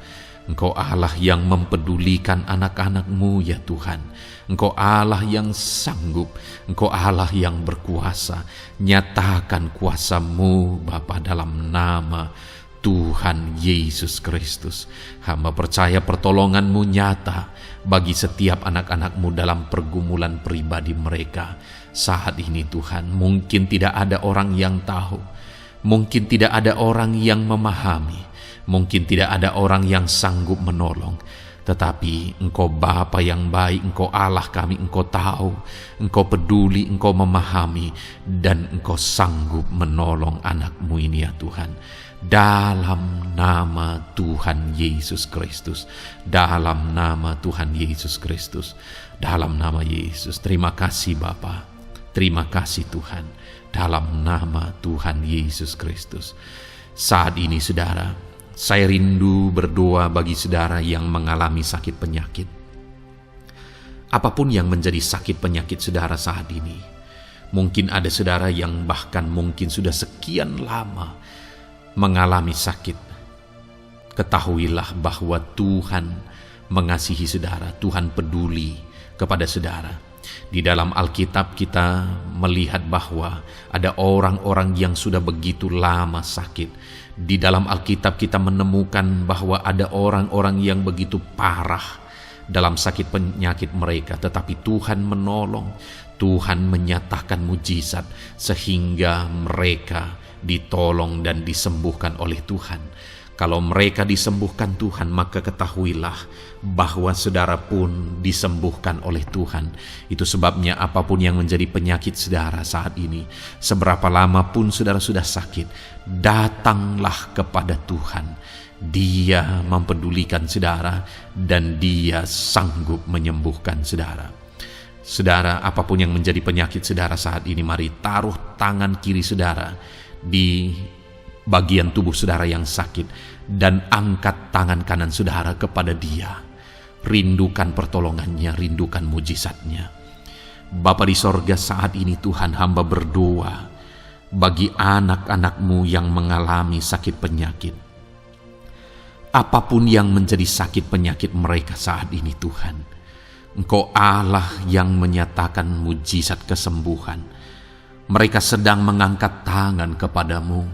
Engkau Allah yang mempedulikan anak-anak-Mu ya Tuhan. Engkau Allah yang sanggup, Engkau Allah yang berkuasa. Nyatakan kuasa-Mu Bapa dalam nama Tuhan Yesus Kristus. Hamba percaya pertolongan-Mu nyata bagi setiap anak-anak-Mu dalam pergumulan pribadi mereka. Saat ini Tuhan, mungkin tidak ada orang yang tahu, mungkin tidak ada orang yang memahami, mungkin tidak ada orang yang sanggup menolong. Tetapi Engkau Bapa yang baik, Engkau Allah kami, Engkau tahu, Engkau peduli, Engkau memahami, dan Engkau sanggup menolong anak-Mu ini ya Tuhan. Dalam nama Tuhan Yesus Kristus, dalam nama Tuhan Yesus Kristus, dalam nama Yesus. Terima kasih Bapa, terima kasih Tuhan, dalam nama Tuhan Yesus Kristus. Saat ini saudara, saya rindu berdoa bagi saudara yang mengalami sakit penyakit. Apapun yang menjadi sakit penyakit saudara saat ini. Mungkin ada saudara yang bahkan mungkin sudah sekian lama mengalami sakit. Ketahuilah bahwa Tuhan mengasihi saudara, Tuhan peduli kepada saudara. Di dalam Alkitab kita melihat bahwa ada orang-orang yang sudah begitu lama sakit. Di dalam Alkitab kita menemukan bahwa ada orang-orang yang begitu parah dalam sakit penyakit mereka, tetapi Tuhan menolong, Tuhan menyatakan mujizat sehingga mereka ditolong dan disembuhkan oleh Tuhan. Kalau mereka disembuhkan Tuhan, maka ketahuilah bahwa saudara pun disembuhkan oleh Tuhan. Itu sebabnya apapun yang menjadi penyakit saudara saat ini, seberapa lama pun saudara sudah sakit, datanglah kepada Tuhan. Dia mempedulikan saudara dan Dia sanggup menyembuhkan saudara. Saudara, apapun yang menjadi penyakit saudara saat ini, mari taruh tangan kiri saudara di bagian tubuh saudara yang sakit dan angkat tangan kanan saudara kepada Dia. Rindukan pertolongannya, rindukan mujizatnya. Bapa di sorga, saat ini Tuhan, hamba berdoa bagi anak-anak-Mu yang mengalami sakit penyakit. Apapun yang menjadi sakit penyakit mereka saat ini Tuhan, Engkau Allah yang menyatakan mujizat kesembuhan. Mereka sedang mengangkat tangan kepadamu.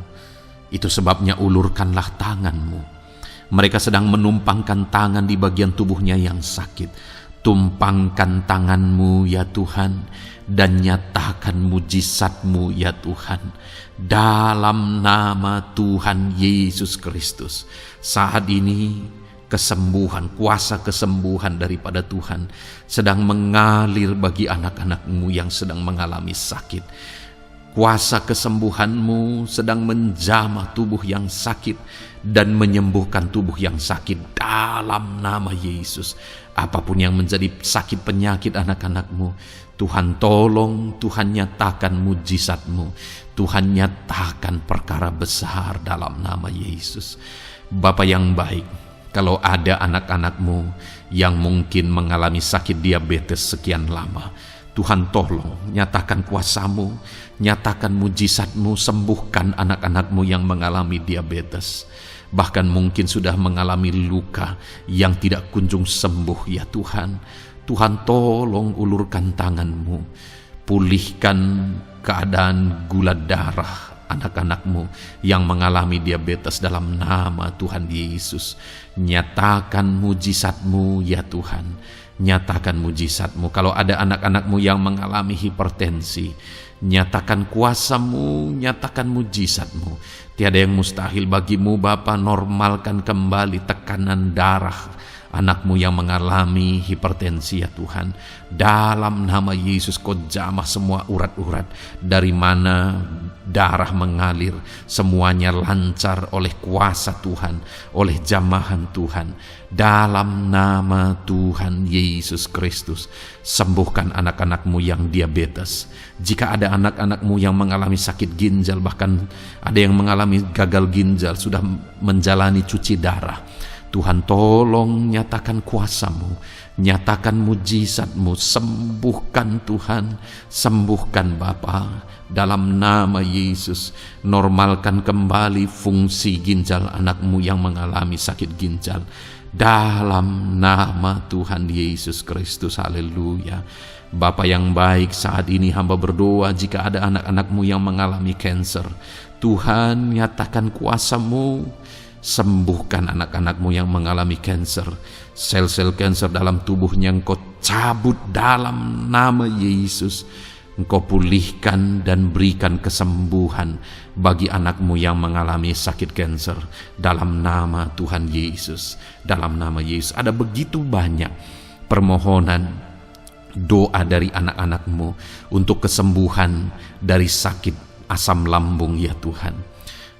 Itu sebabnya ulurkanlah tangan-Mu. Mereka sedang menumpangkan tangan di bagian tubuhnya yang sakit. Tumpangkan tangan-Mu ya Tuhan, dan nyatakan mujizat-Mu ya Tuhan. Dalam nama Tuhan Yesus Kristus, saat ini kesembuhan, kuasa kesembuhan daripada Tuhan sedang mengalir bagi anak-anak-Mu yang sedang mengalami sakit. Kuasa kesembuhan-Mu sedang menjamah tubuh yang sakit dan menyembuhkan tubuh yang sakit dalam nama Yesus. Apapun yang menjadi sakit penyakit anak-anak-Mu, Tuhan tolong, Tuhan nyatakan mujizat-Mu, Tuhan nyatakan perkara besar dalam nama Yesus. Bapa yang baik, kalau ada anak-anak-Mu yang mungkin mengalami sakit diabetes sekian lama, Tuhan tolong, nyatakan kuasa-Mu, nyatakan mujizat-Mu, sembuhkan anak-anak-Mu yang mengalami diabetes. Bahkan mungkin sudah mengalami luka yang tidak kunjung sembuh ya Tuhan. Tuhan tolong ulurkan tangan-Mu, pulihkan keadaan gula darah anak-anak-Mu yang mengalami diabetes dalam nama Tuhan Yesus. Nyatakan mujizat-Mu ya Tuhan, nyatakan mujizat-Mu. Kalau ada anak-anak-Mu yang mengalami hipertensi, nyatakan kuasa-Mu, nyatakan mujizat-Mu. Tiada yang mustahil bagi-Mu Bapa. Normalkan kembali tekanan darah anak-Mu yang mengalami hipertensi ya Tuhan. Dalam nama Yesus, Kau jamah semua urat-urat dari mana darah mengalir, semuanya lancar oleh kuasa Tuhan, oleh jamahan Tuhan. Dalam nama Tuhan Yesus Kristus, sembuhkan anak-anak-Mu yang diabetes. Jika ada anak-anak-Mu yang mengalami sakit ginjal, bahkan ada yang mengalami gagal ginjal, sudah menjalani cuci darah, Tuhan tolong nyatakan kuasa-Mu, nyatakan mujizat-Mu, sembuhkan Tuhan, sembuhkan Bapa. Dalam nama Yesus, normalkan kembali fungsi ginjal anak-Mu yang mengalami sakit ginjal. Dalam nama Tuhan Yesus Kristus, haleluya. Bapa yang baik, saat ini hamba berdoa jika ada anak-anak-Mu yang mengalami kanker, Tuhan nyatakan kuasa-Mu, sembuhkan anak-anak-Mu yang mengalami kanker. Sel-sel kanker dalam tubuhnya Engkau cabut dalam nama Yesus. Engkau pulihkan dan berikan kesembuhan bagi anak-Mu yang mengalami sakit kanker dalam nama Tuhan Yesus. Dalam nama Yesus. Ada begitu banyak permohonan doa dari anak-anak-Mu untuk kesembuhan dari sakit asam lambung ya Tuhan.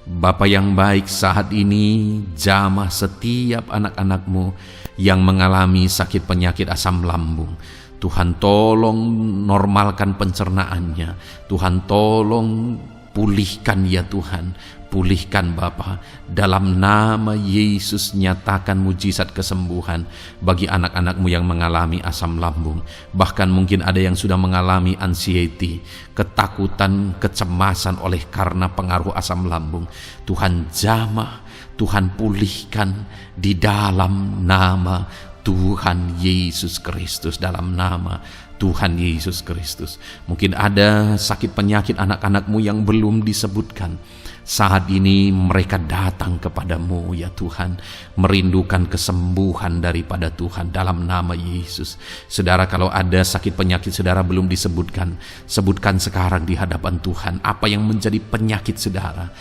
Bapa yang baik, saat ini jamah setiap anak-anak-Mu yang mengalami sakit penyakit asam lambung. Tuhan tolong normalkan pencernaannya. Tuhan tolong pulihkan ya Tuhan. Pulihkan Bapa. Dalam nama Yesus, nyatakan mujizat kesembuhan bagi anak-anak-Mu yang mengalami asam lambung. Bahkan mungkin ada yang sudah mengalami anxiety, ketakutan, kecemasan oleh karena pengaruh asam lambung. Tuhan jamah, Tuhan pulihkan di dalam nama Tuhan Yesus Kristus. Dalam nama Tuhan Yesus Kristus. Mungkin ada sakit penyakit anak-anak-Mu yang belum disebutkan. Saat ini mereka datang kepadamu ya Tuhan, merindukan kesembuhan daripada Tuhan dalam nama Yesus. Saudara, kalau ada sakit penyakit saudara belum disebutkan, sebutkan sekarang di hadapan Tuhan apa yang menjadi penyakit saudara.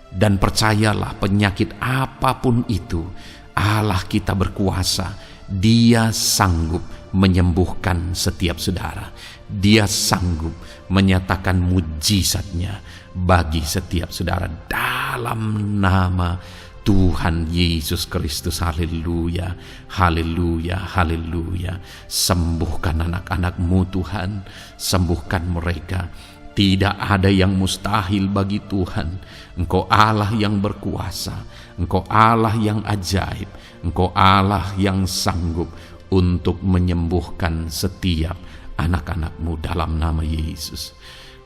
Dan percayalah, penyakit apapun itu, Allah kita berkuasa. Dia sanggup menyembuhkan setiap saudara. Dia sanggup menyatakan mujizatnya bagi setiap saudara dalam nama Tuhan Yesus Kristus. Haleluya, haleluya, haleluya. Sembuhkan anak-anak-Mu Tuhan, sembuhkan mereka. Tidak ada yang mustahil bagi Tuhan. Engkau Allah yang berkuasa, Engkau Allah yang ajaib, Engkau Allah yang sanggup untuk menyembuhkan setiap anak-anak-Mu dalam nama Yesus.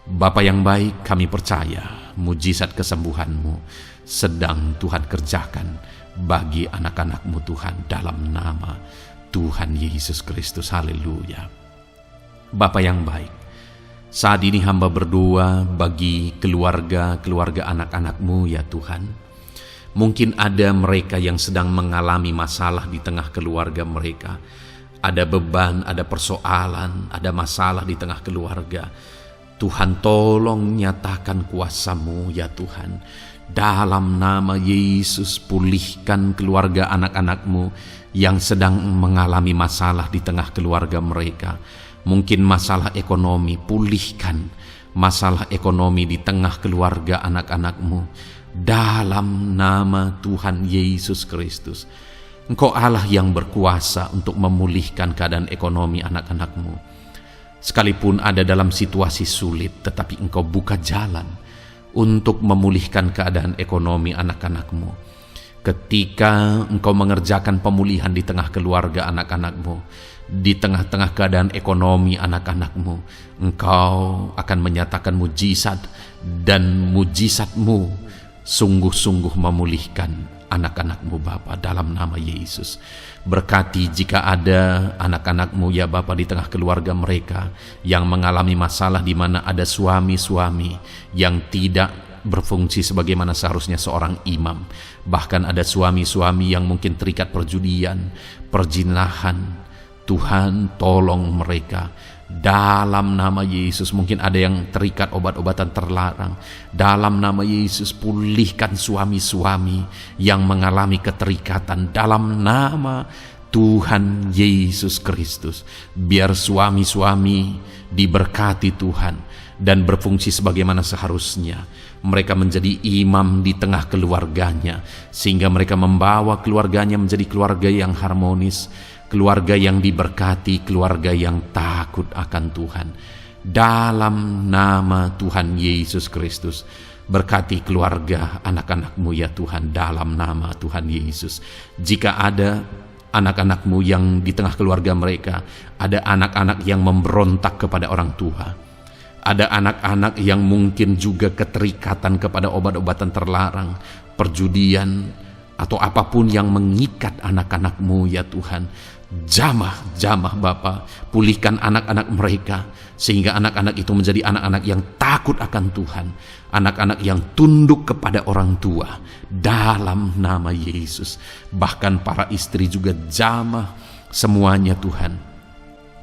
Bapa yang baik, kami percaya mujizat kesembuhan-Mu sedang Tuhan kerjakan bagi anak-anak-Mu Tuhan dalam nama Tuhan Yesus Kristus. Haleluya. Bapa yang baik, saat ini hamba berdoa bagi keluarga anak-anak-Mu ya Tuhan. Mungkin ada mereka yang sedang mengalami masalah di tengah keluarga mereka. Ada beban, ada persoalan, ada masalah di tengah keluarga. Tuhan, tolong nyatakan kuasa-Mu ya Tuhan. Dalam nama Yesus, pulihkan keluarga anak-anak-Mu yang sedang mengalami masalah di tengah keluarga mereka. Mungkin masalah ekonomi, pulihkan masalah ekonomi di tengah keluarga anak-anak-Mu. Dalam nama Tuhan Yesus Kristus. Engkau Allah yang berkuasa untuk memulihkan keadaan ekonomi anak-anak-Mu. Sekalipun ada dalam situasi sulit, tetapi Engkau buka jalan untuk memulihkan keadaan ekonomi anak-anak-Mu. Ketika Engkau mengerjakan pemulihan di tengah keluarga anak-anak-Mu, di tengah-tengah keadaan ekonomi anak-anak-Mu, Engkau akan menyatakan mujizat, dan mujizat-Mu sungguh-sungguh memulihkan anak-anak-Mu Bapa dalam nama Yesus. Berkati jika ada anak-anak-Mu ya Bapa di tengah keluarga mereka yang mengalami masalah di mana ada suami-suami yang tidak berfungsi sebagaimana seharusnya seorang imam. Bahkan ada suami-suami yang mungkin terikat perjudian, perjinahan. Tuhan, tolong mereka dalam nama Yesus. Mungkin ada yang terikat obat-obatan terlarang. Dalam nama Yesus, pulihkan suami-suami yang mengalami keterikatan dalam nama Tuhan Yesus Kristus. Biar suami-suami diberkati Tuhan dan berfungsi sebagaimana seharusnya. Mereka menjadi imam di tengah keluarganya, sehingga mereka membawa keluarganya menjadi keluarga yang harmonis, keluarga yang diberkati, keluarga yang takut akan Tuhan. Dalam nama Tuhan Yesus Kristus, berkati keluarga anak-anak-Mu ya Tuhan, dalam nama Tuhan Yesus. Jika ada anak-anak-Mu yang di tengah keluarga mereka, ada anak-anak yang memberontak kepada orang tua, ada anak-anak yang mungkin juga keterikatan kepada obat-obatan terlarang, perjudian, atau apapun yang mengikat anak-anak-Mu ya Tuhan. Jamah Bapa, pulihkan anak-anak mereka, sehingga anak-anak itu menjadi anak-anak yang takut akan Tuhan, anak-anak yang tunduk kepada orang tua dalam nama Yesus. Bahkan para istri juga jamah semuanya Tuhan,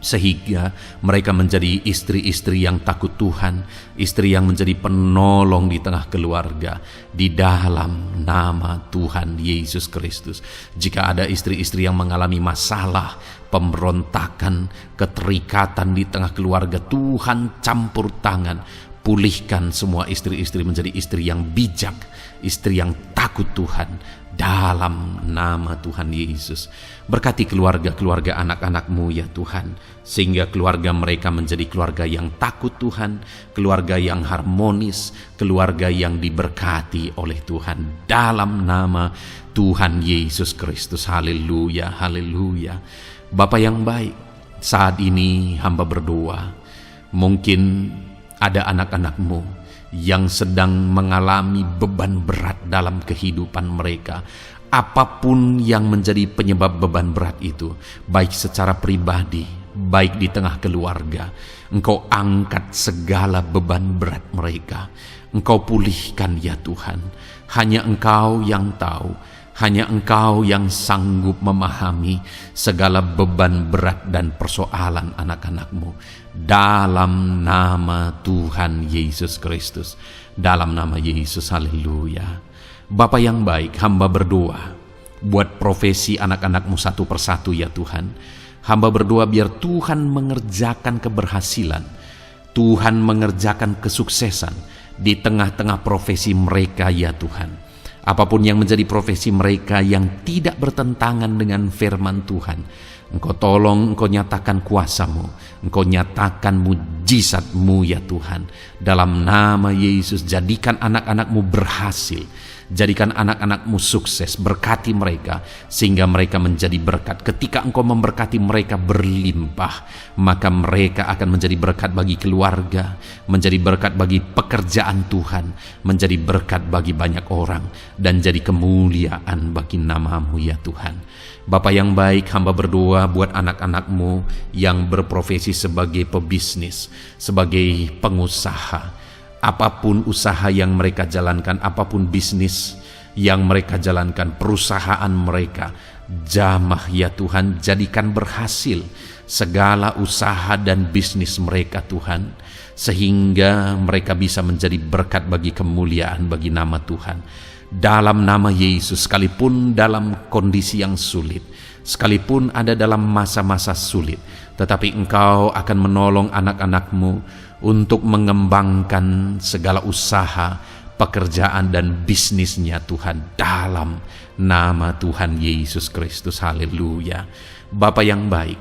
sehingga mereka menjadi istri-istri yang takut Tuhan, istri yang menjadi penolong di tengah keluarga, di dalam nama Tuhan Yesus Kristus. Jika ada istri-istri yang mengalami masalah, pemberontakan, keterikatan di tengah keluarga, Tuhan campur tangan, pulihkan semua istri-istri menjadi istri yang bijak, istri yang takut Tuhan, dalam nama Tuhan Yesus. Berkati keluarga-keluarga anak-anak-Mu ya Tuhan, sehingga keluarga mereka menjadi keluarga yang takut Tuhan, keluarga yang harmonis, keluarga yang diberkati oleh Tuhan, dalam nama Tuhan Yesus Kristus. Haleluya, haleluya. Bapa yang baik, saat ini hamba berdoa, mungkin ada anak-anak-Mu yang sedang mengalami beban berat dalam kehidupan mereka. Apapun yang menjadi penyebab beban berat itu, baik secara pribadi, baik di tengah keluarga, Engkau angkat segala beban berat mereka. Engkau pulihkan ya Tuhan. Hanya Engkau yang tahu, hanya Engkau yang sanggup memahami segala beban berat dan persoalan anak-anak-Mu. Dalam nama Tuhan Yesus Kristus, dalam nama Yesus, haleluya. Bapa yang baik, hamba berdoa buat profesi anak-anak-Mu satu persatu ya Tuhan. Hamba berdoa biar Tuhan mengerjakan keberhasilan, Tuhan mengerjakan kesuksesan di tengah-tengah profesi mereka ya Tuhan. Apapun yang menjadi profesi mereka yang tidak bertentangan dengan firman Tuhan, Engkau tolong, Engkau nyatakan kuasa-Mu, Engkau nyatakan mujizat-Mu ya Tuhan. Dalam nama Yesus, jadikan anak-anak-Mu berhasil, jadikan anak-anak-Mu sukses, berkati mereka sehingga mereka menjadi berkat. Ketika Engkau memberkati mereka berlimpah, maka mereka akan menjadi berkat bagi keluarga, menjadi berkat bagi pekerjaan Tuhan, menjadi berkat bagi banyak orang, dan jadi kemuliaan bagi nama-Mu ya Tuhan. Bapa yang baik, hamba berdoa buat anak-anak-Mu yang berprofesi sebagai pebisnis, sebagai pengusaha. Apapun usaha yang mereka jalankan, apapun bisnis yang mereka jalankan, perusahaan mereka, jamah ya Tuhan, jadikan berhasil segala usaha dan bisnis mereka Tuhan, sehingga mereka bisa menjadi berkat bagi kemuliaan bagi nama Tuhan. Dalam nama Yesus, sekalipun dalam kondisi yang sulit, sekalipun ada dalam masa-masa sulit, tetapi Engkau akan menolong anak-anak-Mu untuk mengembangkan segala usaha, pekerjaan dan bisnisnya Tuhan, dalam nama Tuhan Yesus Kristus. Haleluya. Bapa yang baik,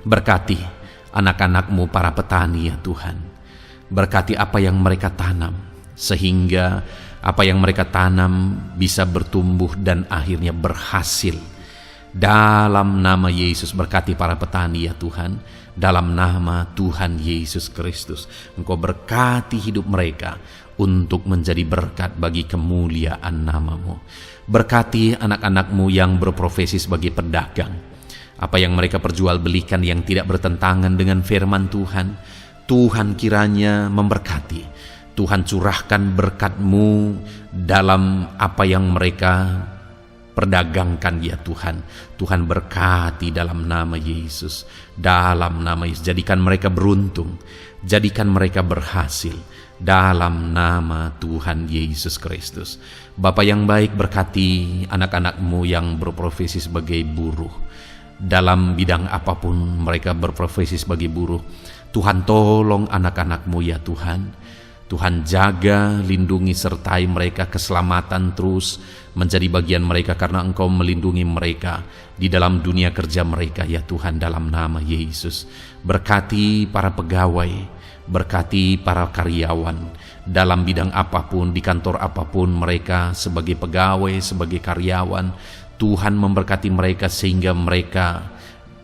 berkati anak-anak-Mu para petani ya Tuhan. Berkati apa yang mereka tanam, sehingga apa yang mereka tanam bisa bertumbuh dan akhirnya berhasil. Dalam nama Yesus, berkati para petani ya Tuhan. Dalam nama Tuhan Yesus Kristus, Engkau berkati hidup mereka untuk menjadi berkat bagi kemuliaan nama-Mu. Berkati anak-anak-Mu yang berprofesi sebagai pedagang. Apa yang mereka perjualbelikan yang tidak bertentangan dengan firman Tuhan, Tuhan kiranya memberkati. Tuhan curahkan berkat-Mu dalam apa yang mereka perdagangkan ya Tuhan. Tuhan berkati dalam nama Yesus. Dalam nama Yesus, jadikan mereka beruntung, jadikan mereka berhasil dalam nama Tuhan Yesus Kristus. Bapa yang baik, berkati anak-anak-Mu yang berprofesi sebagai buruh. Dalam bidang apapun mereka berprofesi sebagai buruh, Tuhan tolong anak-anak-Mu ya Tuhan. Tuhan jaga, lindungi, sertai mereka, keselamatan terus menjadi bagian mereka karena Engkau melindungi mereka di dalam dunia kerja mereka ya Tuhan, dalam nama Yesus. Berkati para pegawai, berkati para karyawan dalam bidang apapun, di kantor apapun mereka sebagai pegawai, sebagai karyawan. Tuhan memberkati mereka sehingga mereka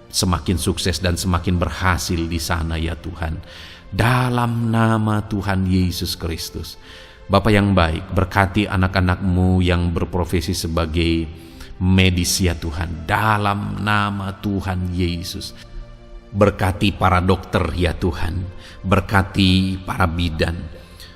semakin sukses dan semakin berhasil di sana ya Tuhan. Dalam nama Tuhan Yesus Kristus. Bapa yang baik, berkati anak-anak-Mu yang berprofesi sebagai medis ya Tuhan. Dalam nama Tuhan Yesus. Berkati para dokter ya Tuhan. Berkati para bidan.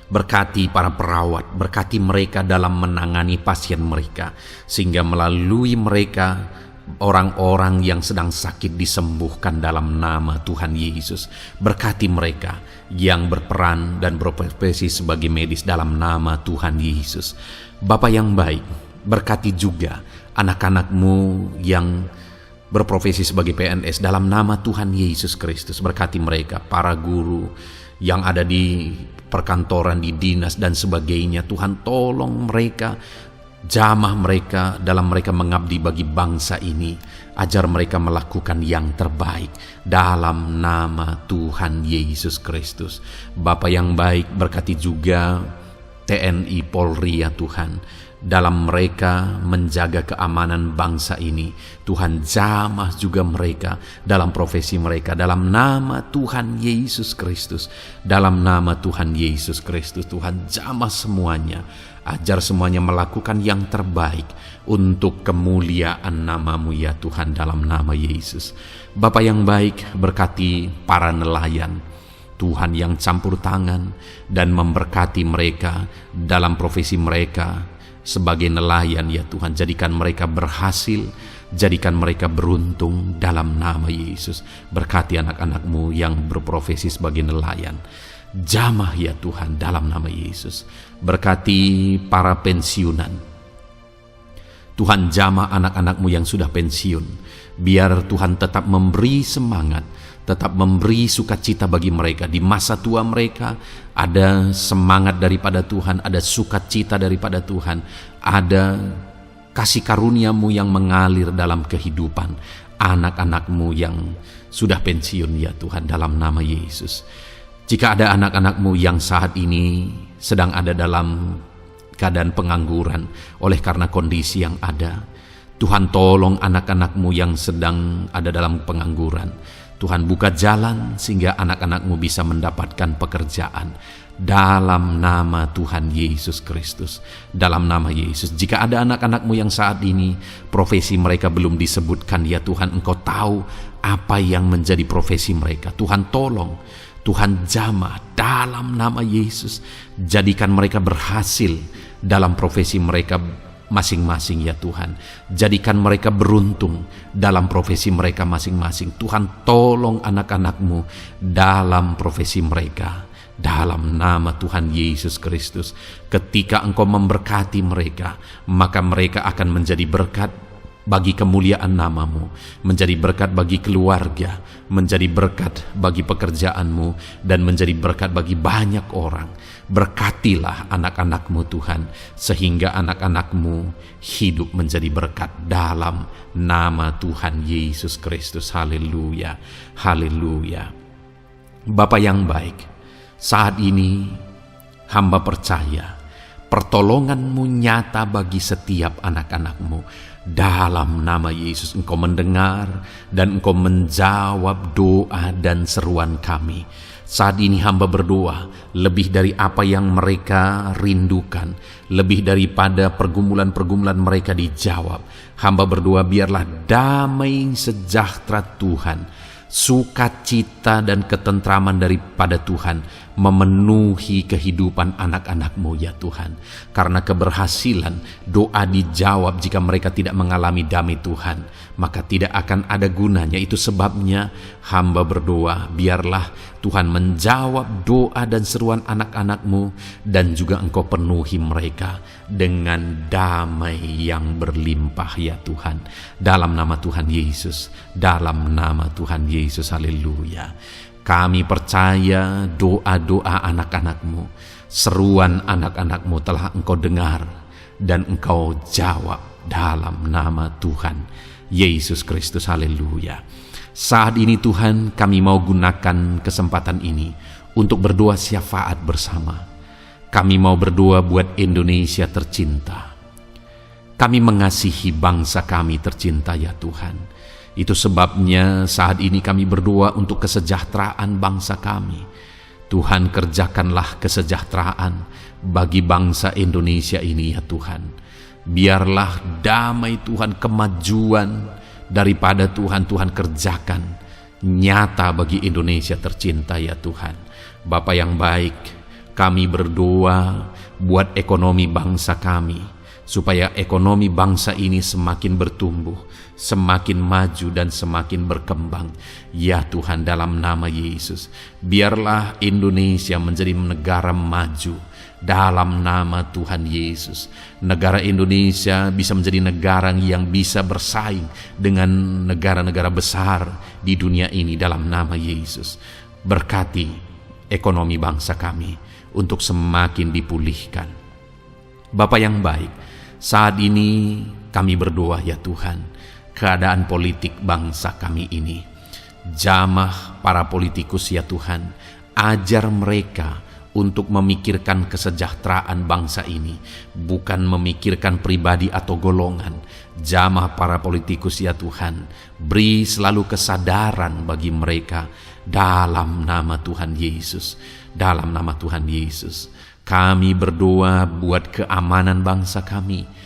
Berkati para perawat. Berkati mereka dalam menangani pasien mereka, sehingga melalui mereka orang-orang yang sedang sakit disembuhkan dalam nama Tuhan Yesus. Berkati mereka yang berperan dan berprofesi sebagai medis dalam nama Tuhan Yesus. Bapa yang baik, berkati juga anak-anak-Mu yang berprofesi sebagai PNS dalam nama Tuhan Yesus Kristus. Berkati mereka, para guru yang ada di perkantoran, di dinas dan sebagainya. Tuhan tolong mereka, jamah mereka dalam mereka mengabdi bagi bangsa ini. Ajar mereka melakukan yang terbaik dalam nama Tuhan Yesus Kristus. Bapa yang baik, berkati juga TNI Polri ya Tuhan, dalam mereka menjaga keamanan bangsa ini. Tuhan jamah juga mereka dalam profesi mereka dalam nama Tuhan Yesus Kristus. Dalam nama Tuhan Yesus Kristus, Tuhan jamah semuanya. Ajar semuanya melakukan yang terbaik untuk kemuliaan nama-Mu ya Tuhan, dalam nama Yesus. Bapa yang baik, berkati para nelayan Tuhan yang campur tangan dan memberkati mereka dalam profesi mereka sebagai nelayan ya Tuhan. Jadikan mereka berhasil, jadikan mereka beruntung dalam nama Yesus. Berkati anak-anak-Mu yang berprofesi sebagai nelayan. Jamah ya Tuhan dalam nama Yesus. Berkati para pensiunan. Tuhan, jamah anak-anak-Mu yang sudah pensiun. Biar Tuhan tetap memberi semangat, tetap memberi sukacita bagi mereka. Di masa tua mereka ada semangat daripada Tuhan, ada sukacita daripada Tuhan, ada kasih karunia-Mu yang mengalir dalam kehidupan anak-anak-Mu yang sudah pensiun ya Tuhan, dalam nama Yesus. Jika ada anak-anak-Mu yang saat ini sedang ada dalam keadaan pengangguran oleh karena kondisi yang ada, Tuhan tolong anak-anak-Mu yang sedang ada dalam pengangguran. Tuhan buka jalan sehingga anak-anak-Mu bisa mendapatkan pekerjaan. Dalam nama Tuhan Yesus Kristus. Dalam nama Yesus. Jika ada anak-anak-Mu yang saat ini profesi mereka belum disebutkan, ya Tuhan, Engkau tahu apa yang menjadi profesi mereka. Tuhan tolong, Tuhan jamah dalam nama Yesus. Jadikan mereka berhasil dalam profesi mereka masing-masing ya Tuhan. Jadikan mereka beruntung dalam profesi mereka masing-masing. Tuhan tolong anak-anak-Mu dalam profesi mereka. Dalam nama Tuhan Yesus Kristus. Ketika Engkau memberkati mereka, maka mereka akan menjadi berkat bagi kemuliaan nama-Mu, menjadi berkat bagi keluarga, menjadi berkat bagi pekerjaan-Mu, dan menjadi berkat bagi banyak orang. Berkatilah anak-anak-Mu Tuhan, sehingga anak-anak-Mu hidup menjadi berkat dalam nama Tuhan Yesus Kristus. Haleluya, haleluya. Bapa yang baik, saat ini hamba percaya pertolongan-Mu nyata bagi setiap anak-anak-Mu. Dalam nama Yesus Engkau mendengar dan Engkau menjawab doa dan seruan kami. Saat ini hamba berdoa lebih dari apa yang mereka rindukan, lebih daripada pergumulan-pergumulan mereka dijawab. Hamba berdoa biarlah damai sejahtera Tuhan, sukacita dan ketentraman daripada Tuhan memenuhi kehidupan anak-anak-Mu ya Tuhan. Karena keberhasilan doa dijawab jika mereka tidak mengalami damai Tuhan, maka tidak akan ada gunanya. Itu sebabnya hamba berdoa biarlah Tuhan menjawab doa dan seruan anak-anak-Mu, dan juga Engkau penuhi mereka dengan damai yang berlimpah ya Tuhan. Dalam nama Tuhan Yesus, dalam nama Tuhan Yesus, haleluya. Kami percaya doa-doa anak-anak-Mu, seruan anak-anak-Mu telah Engkau dengar dan Engkau jawab dalam nama Tuhan Yesus Kristus, haleluya. Saat ini Tuhan, kami mau gunakan kesempatan ini untuk berdoa syafaat bersama. Kami mau berdoa buat Indonesia tercinta. Kami mengasihi bangsa kami tercinta ya Tuhan. Itu sebabnya saat ini kami berdoa untuk kesejahteraan bangsa kami. Tuhan, kerjakanlah kesejahteraan bagi bangsa Indonesia ini ya Tuhan. Biarlah damai Tuhan, kemajuan daripada Tuhan kerjakan nyata bagi Indonesia tercinta ya Tuhan. Bapa yang baik, kami berdoa buat ekonomi bangsa kami, supaya ekonomi bangsa ini semakin bertumbuh, semakin maju dan semakin berkembang. Ya Tuhan, dalam nama Yesus, biarlah Indonesia menjadi negara maju. Dalam nama Tuhan Yesus, negara Indonesia bisa menjadi negara yang bisa bersaing dengan negara-negara besar di dunia ini. Dalam nama Yesus, berkati ekonomi bangsa kami untuk semakin dipulihkan. Bapa yang baik, saat ini kami berdoa ya Tuhan, keadaan politik bangsa kami ini. Jamah para politikus ya Tuhan, ajar mereka untuk memikirkan kesejahteraan bangsa ini, bukan memikirkan pribadi atau golongan. Jamah para politikus ya Tuhan, beri selalu kesadaran bagi mereka. Dalam nama Tuhan Yesus, dalam nama Tuhan Yesus, kami berdoa buat keamanan bangsa kami.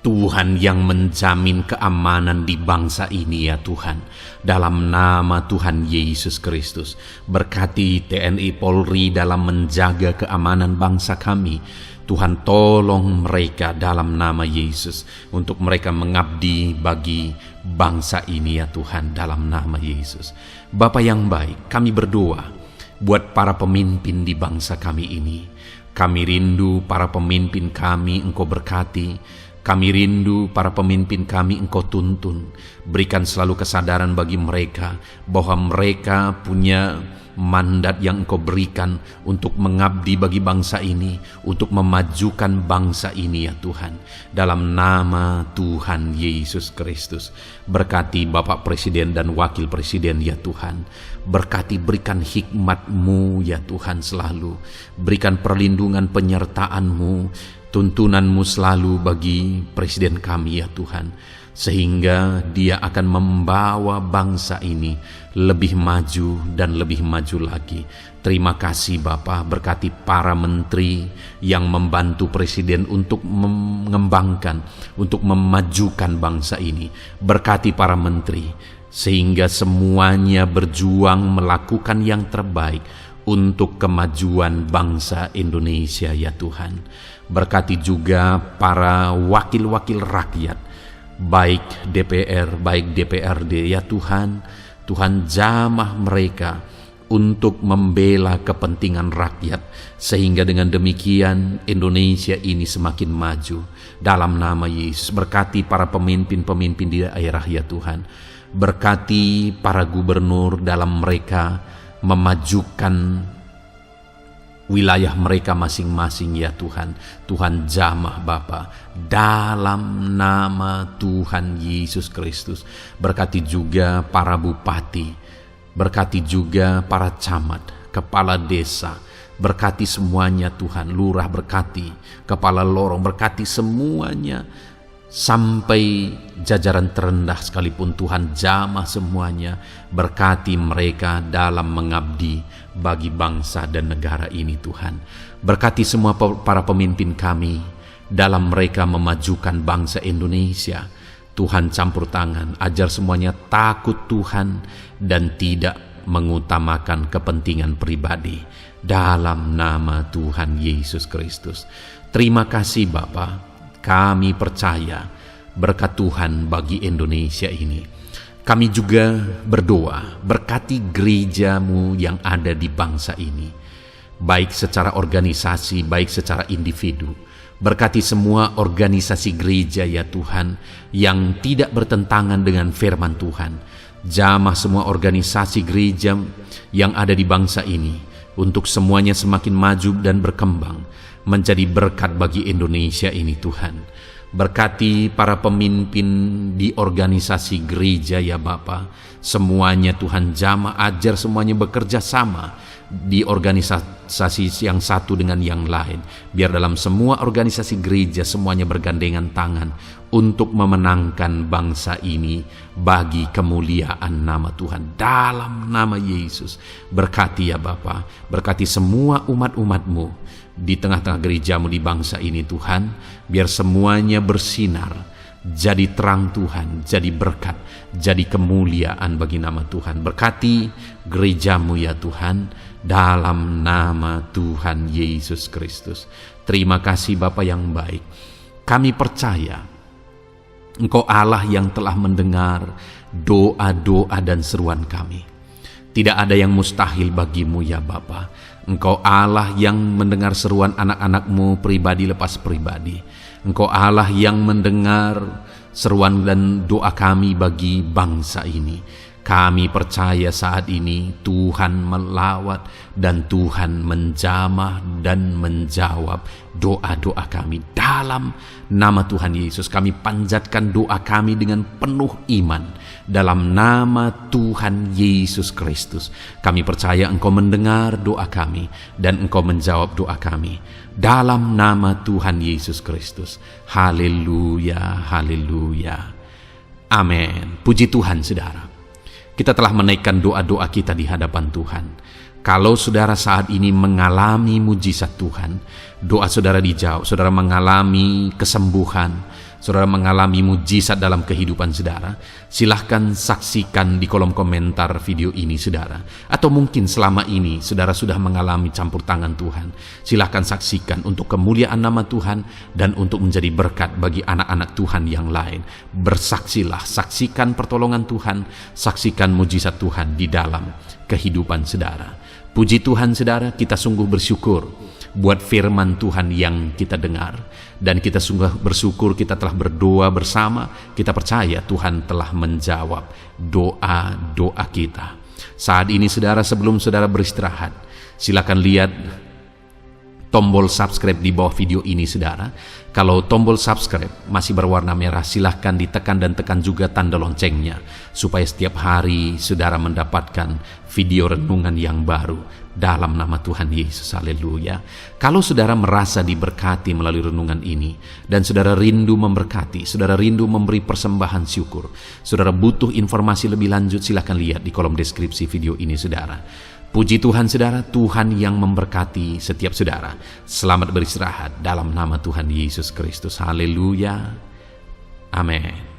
Tuhan yang menjamin keamanan di bangsa ini ya Tuhan. Dalam nama Tuhan Yesus Kristus, berkati TNI Polri dalam menjaga keamanan bangsa kami. Tuhan tolong mereka dalam nama Yesus, untuk mereka mengabdi bagi bangsa ini ya Tuhan, dalam nama Yesus. Bapa yang baik, kami berdoa buat para pemimpin di bangsa kami ini. Kami rindu para pemimpin kami Engkau berkati. Kami rindu para pemimpin kami Engkau tuntun. Berikan selalu kesadaran bagi mereka bahwa mereka punya mandat yang Engkau berikan untuk mengabdi bagi bangsa ini, untuk memajukan bangsa ini ya Tuhan. Dalam nama Tuhan Yesus Kristus, berkati Bapak Presiden dan Wakil Presiden ya Tuhan. Berkati, berikan hikmat-Mu ya Tuhan selalu. Berikan perlindungan penyertaan-Mu, tuntunan-Mu selalu bagi Presiden kami ya Tuhan, sehingga dia akan membawa bangsa ini lebih maju dan lebih maju lagi. Terima kasih Bapa, berkati para menteri yang membantu Presiden untuk mengembangkan, untuk memajukan bangsa ini. Berkati para menteri, sehingga semuanya berjuang melakukan yang terbaik untuk kemajuan bangsa Indonesia ya Tuhan. Berkati juga para wakil-wakil rakyat, baik DPR, baik DPRD ya Tuhan. Tuhan jamah mereka untuk membela kepentingan rakyat, sehingga dengan demikian Indonesia ini semakin maju. Dalam nama Yesus, berkati para pemimpin-pemimpin di daerah ya Tuhan. Berkati para gubernur dalam mereka memajukan wilayah mereka masing-masing ya Tuhan. Tuhan jamah Bapa, dalam nama Tuhan Yesus Kristus. Berkati juga para bupati, berkati juga para camat, kepala desa, berkati semuanya Tuhan. Lurah berkati, kepala lorong berkati semuanya, sampai jajaran terendah sekalipun Tuhan jamah semuanya. Berkati mereka dalam mengabdi bagi bangsa dan negara ini Tuhan. Berkati semua para pemimpin kami dalam mereka memajukan bangsa Indonesia. Tuhan campur tangan, ajar semuanya takut Tuhan dan tidak mengutamakan kepentingan pribadi. Dalam nama Tuhan Yesus Kristus. Terima kasih Bapa. Kami percaya berkat Tuhan bagi Indonesia ini. Kami juga berdoa, berkati gereja-Mu yang ada di bangsa ini, baik secara organisasi, baik secara individu. Berkati semua organisasi gereja ya Tuhan, yang tidak bertentangan dengan firman Tuhan. Jamah semua organisasi gereja yang ada di bangsa ini, untuk semuanya semakin maju dan berkembang, menjadi berkat bagi Indonesia ini Tuhan. Berkati para pemimpin di organisasi gereja ya Bapa. Semuanya Tuhan jamah, ajar semuanya bekerja sama di organisasi yang satu dengan yang lain. Biar dalam semua organisasi gereja semuanya bergandengan tangan untuk memenangkan bangsa ini bagi kemuliaan nama Tuhan. Dalam nama Yesus, berkati ya Bapa. Berkati semua umat-umat-Mu di tengah-tengah gereja-Mu di bangsa ini Tuhan. Biar semuanya bersinar, jadi terang Tuhan, jadi berkat, jadi kemuliaan bagi nama Tuhan. Berkati gereja-Mu ya Tuhan, dalam nama Tuhan Yesus Kristus. Terima kasih Bapa yang baik. Kami percaya Engkau Allah yang telah mendengar doa-doa dan seruan kami. Tidak ada yang mustahil bagi-Mu ya Bapa. Engkau Allah yang mendengar seruan anak-anak-Mu pribadi lepas pribadi. Engkau Allah yang mendengar seruan dan doa kami bagi bangsa ini. Kami percaya saat ini Tuhan melawat dan Tuhan menjamah dan menjawab doa-doa kami. Dalam nama Tuhan Yesus kami panjatkan doa kami dengan penuh iman. Dalam nama Tuhan Yesus Kristus kami percaya Engkau mendengar doa kami dan Engkau menjawab doa kami. Dalam nama Tuhan Yesus Kristus. Haleluya, haleluya. Amin. Puji Tuhan saudara. Kita telah menaikkan doa-doa kita di hadapan Tuhan. Kalau saudara saat ini mengalami mujizat Tuhan, doa saudara dijawab, saudara mengalami kesembuhan, saudara mengalami mujizat dalam kehidupan saudara, silahkan saksikan di kolom komentar video ini saudara. Atau mungkin selama ini saudara sudah mengalami campur tangan Tuhan, silahkan saksikan untuk kemuliaan nama Tuhan dan untuk menjadi berkat bagi anak-anak Tuhan yang lain. Bersaksilah, saksikan pertolongan Tuhan, saksikan mujizat Tuhan di dalam kehidupan saudara. Puji Tuhan saudara, kita sungguh bersyukur buat firman Tuhan yang kita dengar. Dan kita sungguh bersyukur kita telah berdoa bersama. Kita percaya Tuhan telah menjawab doa-doa kita. Saat ini saudara, sebelum saudara beristirahat, silakan lihat tombol subscribe di bawah video ini saudara. Kalau tombol subscribe masih berwarna merah, silahkan ditekan dan tekan juga tanda loncengnya, supaya setiap hari saudara mendapatkan video renungan yang baru dalam nama Tuhan Yesus. Haleluya. Kalau saudara merasa diberkati melalui renungan ini, dan saudara rindu memberkati, saudara rindu memberi persembahan syukur, saudara butuh informasi lebih lanjut, silahkan lihat di kolom deskripsi video ini saudara. Puji Tuhan saudara, Tuhan yang memberkati setiap saudara. Selamat beristirahat dalam nama Tuhan Yesus Kristus. Haleluya. Amin.